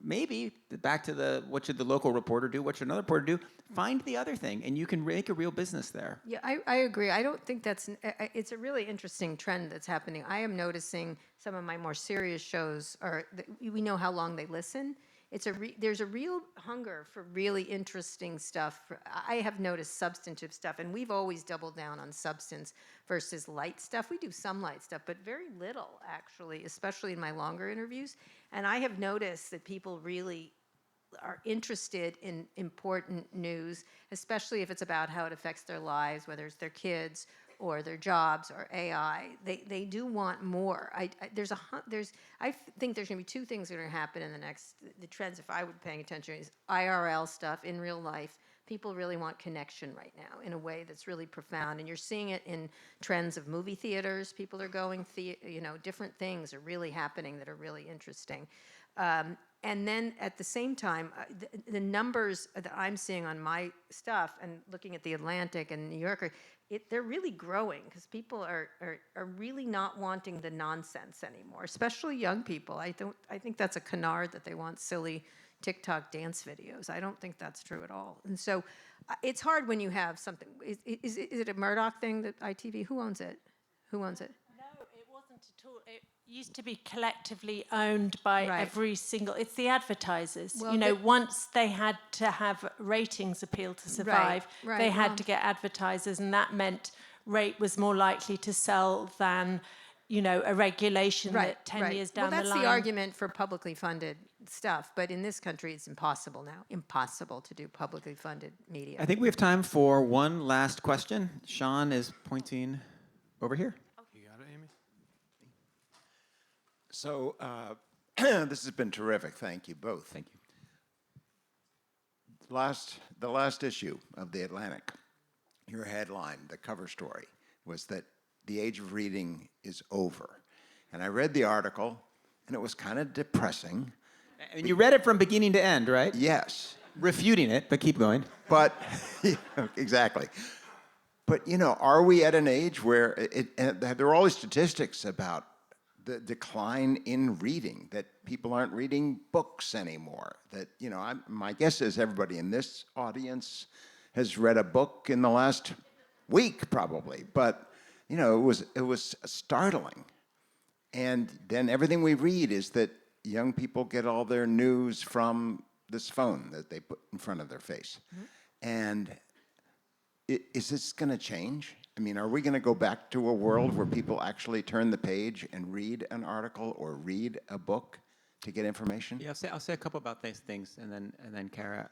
maybe back to what should the local reporter do? What should another reporter do? Find the other thing, and you can make a real business there. Yeah, I agree. I don't think it's a really interesting trend that's happening. I am noticing some of my more serious shows we know how long they listen. There's a real hunger for really interesting stuff. I have noticed substantive stuff, and we've always doubled down on substance versus light stuff. We do some light stuff, but very little, actually, especially in my longer interviews. And I have noticed that people really are interested in important news, especially if it's about how it affects their lives, whether it's their kids or their jobs or AI. They do want more. I think there's going to be two things that are going to happen in the trends, if I were paying attention, is IRL stuff in real life. People really want connection right now in a way that's really profound. And you're seeing it in trends of movie theaters. People are going, different things are really happening that are really interesting. And then at the same time, the numbers that I'm seeing on my stuff and looking at the Atlantic and New Yorker, they're really growing because people are really not wanting the nonsense anymore, especially young people. I think that's a canard that they want silly TikTok dance videos. I don't think that's true at all. And so it's hard when you have something. Is it a Murdoch thing, that ITV? Who owns it? Who owns it? No, it wasn't at all. It used to be collectively owned by every single. It's the advertisers. Well, once they had to have ratings appeal to survive, they had to get advertisers, and that meant rate was more likely to sell than, a regulation that 10 years down the line. Well, that's the argument for publicly funded stuff, but in this country, it's impossible now. Impossible to do publicly funded media. I think we have time for one last question. Sean is pointing over here. You got it, Amy? So this has been terrific. Thank you both. Thank you. The last issue of The Atlantic, your headline, the cover story, was that the age of reading is over. And I read the article, and it was kind of depressing. And you read it from beginning to end, right? Yes. Refuting it, but keep going. But, exactly. But, are we at an age where there are all these statistics about the decline in reading, that people aren't reading books anymore, that, my guess is everybody in this audience has read a book in the last week, probably. But, it was startling. And then everything we read is that young people get all their news from this phone that they put in front of their face. Mm-hmm. And is this going to change? I mean, are we going to go back to a world where people actually turn the page and read an article or read a book to get information? Yeah, I'll say a couple about these things, and then Kara.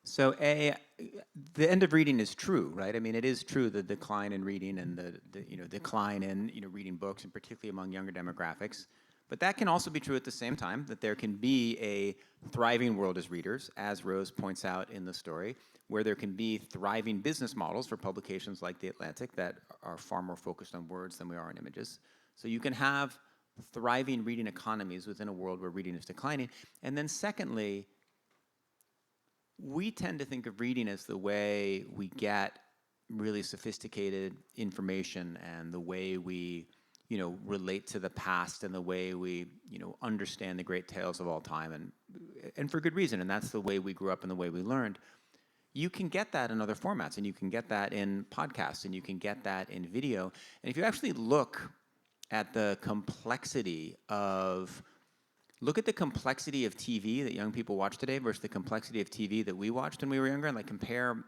So, the end of reading is true, right? I mean, it is true, the decline in reading and the decline in reading books, and particularly among younger demographics. But that can also be true at the same time, that there can be a thriving world as readers, as Rose points out in the story, where there can be thriving business models for publications like The Atlantic that are far more focused on words than we are on images. So you can have thriving reading economies within a world where reading is declining. And then secondly, we tend to think of reading as the way we get really sophisticated information and the way we relate to the past and the way we, understand the great tales of all time, and for good reason, and that's the way we grew up and the way we learned. You can get that in other formats, and you can get that in podcasts, and you can get that in video. And if you actually look at the complexity of TV that young people watch today versus the complexity of TV that we watched when we were younger, and compare,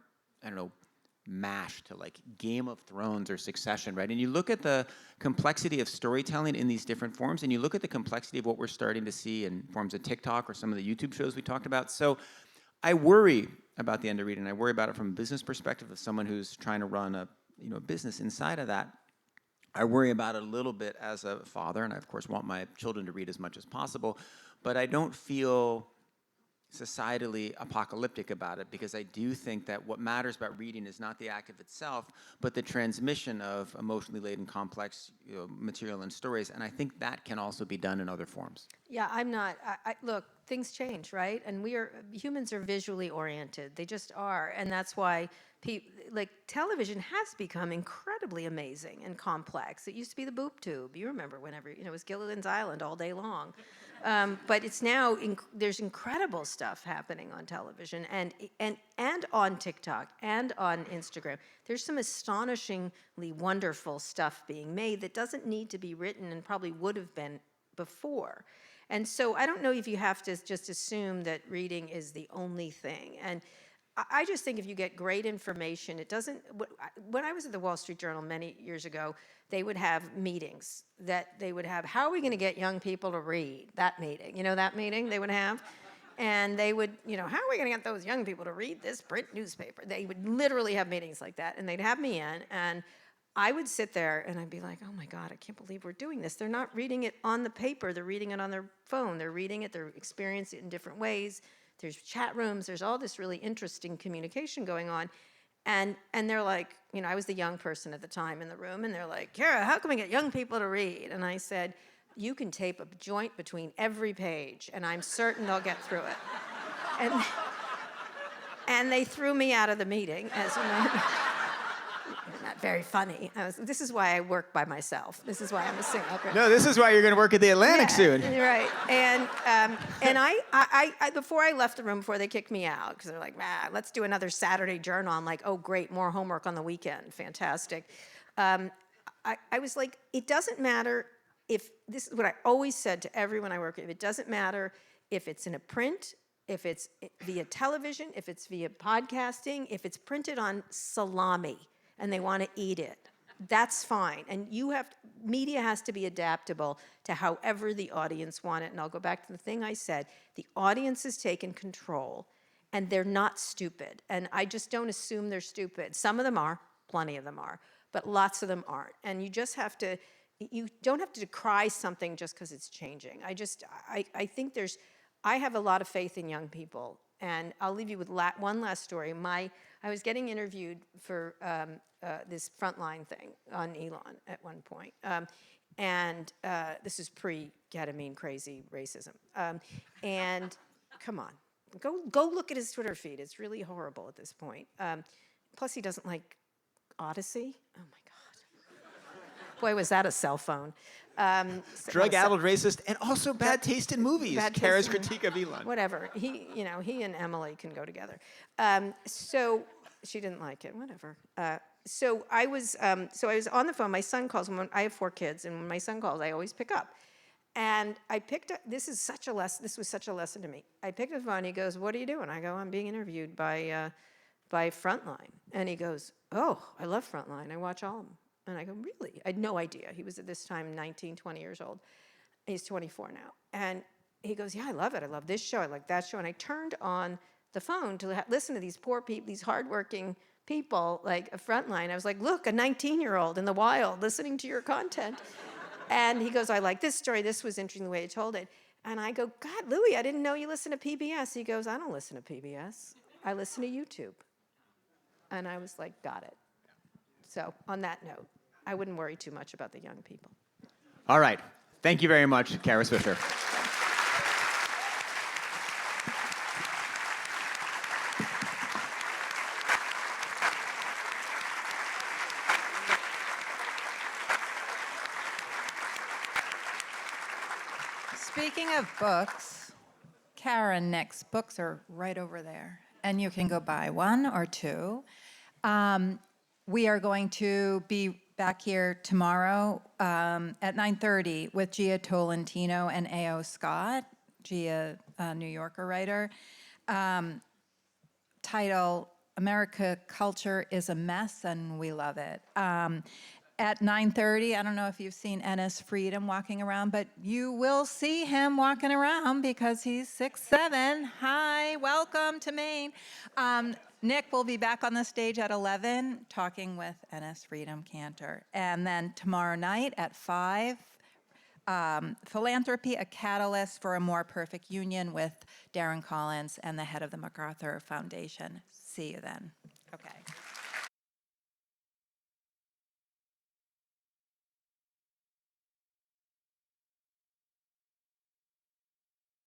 MASH to Game of Thrones or Succession, right? And you look at the complexity of storytelling in these different forms, and you look at the complexity of what we're starting to see in forms of TikTok or some of the YouTube shows we talked about. So I worry about the end of reading. I worry about it from a business perspective of someone who's trying to run a business inside of that. I worry about it a little bit as a father, and I, of course, want my children to read as much as possible, but I don't feel societally apocalyptic about it, because I do think that what matters about reading is not the act of itself, but the transmission of emotionally laden, complex material and stories, and I think that can also be done in other forms. Yeah, look, things change, right? And humans are visually oriented. They just are, and that's why television has become incredibly amazing and complex. It used to be the boob tube. You remember whenever, it was Gilligan's Island all day long. But it's now, there's incredible stuff happening on television and on TikTok and on Instagram. There's some astonishingly wonderful stuff being made that doesn't need to be written and probably would have been before. And so I don't know if you have to just assume that reading is the only thing. And I just think if you get great information, it doesn't. When I was at the Wall Street Journal many years ago, they would have meetings that they would have. How are we going to get young people to read? That meeting, that meeting they would have, and they would, how are we going to get those young people to read this print newspaper? They would literally have meetings like that, and they'd have me in, and I would sit there and I'd be like, oh my God, I can't believe we're doing this. They're not reading it on the paper. They're reading it on their phone. They're reading it. They're experiencing it in different ways. There's chat rooms. There's all this really interesting communication going on. And they're like, you know, I was the young person at the time in the room, and they're like, Kara, how can we get young people to read? And I said, you can tape a joint between every page, and I'm certain they'll get through it. And they threw me out of the meeting, as you know. Not very funny. This is why I work by myself. This is why I'm a single. No, this is why you're going to work at the Atlantic soon. Right. And I before I left the room, before they kicked me out, because they're like, let's do another Saturday journal. I'm like, oh, great, more homework on the weekend. Fantastic. I was like, it doesn't matter if, this is what I always said to everyone I work with, it doesn't matter if it's in a print, if it's via television, if it's via podcasting, if it's printed on salami and they want to eat it, that's fine. And media has to be adaptable to however the audience want it. And I'll go back to the thing I said, the audience has taken control and they're not stupid. And I just don't assume they're stupid. Some of them are, plenty of them are, but lots of them aren't. And you don't have to decry something just because it's changing. I think I have a lot of faith in young people. And I'll leave you with one last story. I was getting interviewed for this Frontline thing on Elon at one point. This is pre-ketamine crazy racism. And come on, go look at his Twitter feed. It's really horrible at this point. Plus, he doesn't like Odyssey. Oh my God. Boy, was that a cell phone. Drug-addled racist, and also bad taste in movies. Kara's critique of Elon. Whatever. He and Emily can go together. So she didn't like it. Whatever. So I was on the phone. My son calls. I have 4 kids, and when my son calls, I always pick up. And I picked up. This was such a lesson to me. I picked up the phone. He goes, "What are you doing?" I go, "I'm being interviewed by Frontline." And he goes, "Oh, I love Frontline. I watch all of them." And I go, "Really?" I had no idea. He was at this time 19, 20 years old. He's 24 now. And he goes, "Yeah, I love it. I love this show. I like that show." And I turned on the phone to listen to these poor people, these hardworking people, like a Frontline. I was like, "Look, a 19-year-old in the wild listening to your content." And he goes, "I like this story. This was interesting the way he told it." And I go, "God, Louis, I didn't know you listen to PBS." He goes, "I don't listen to PBS. I listen to YouTube." And I was like, got it. So on that note, I wouldn't worry too much about the young people. All right. Thank you very much, Kara Swisher. Speaking of books, Kara and Nick's books are right over there, and you can go buy 1 or 2. We are going to be back here tomorrow at 9:30 with Gia Tolentino and A.O. Scott. Gia, a New Yorker writer. Title, America Culture is a Mess and We Love It. At 9:30, I don't know if you've seen Ennis Freedom walking around, but you will see him walking around because he's 6'7". Hi, welcome to Maine. Nick will be back on the stage at 11 talking with Ennis Freedom Cantor. And then tomorrow night at 5, Philanthropy, a Catalyst for a More Perfect Union with Darren Collins and the head of the MacArthur Foundation. See you then. Okay.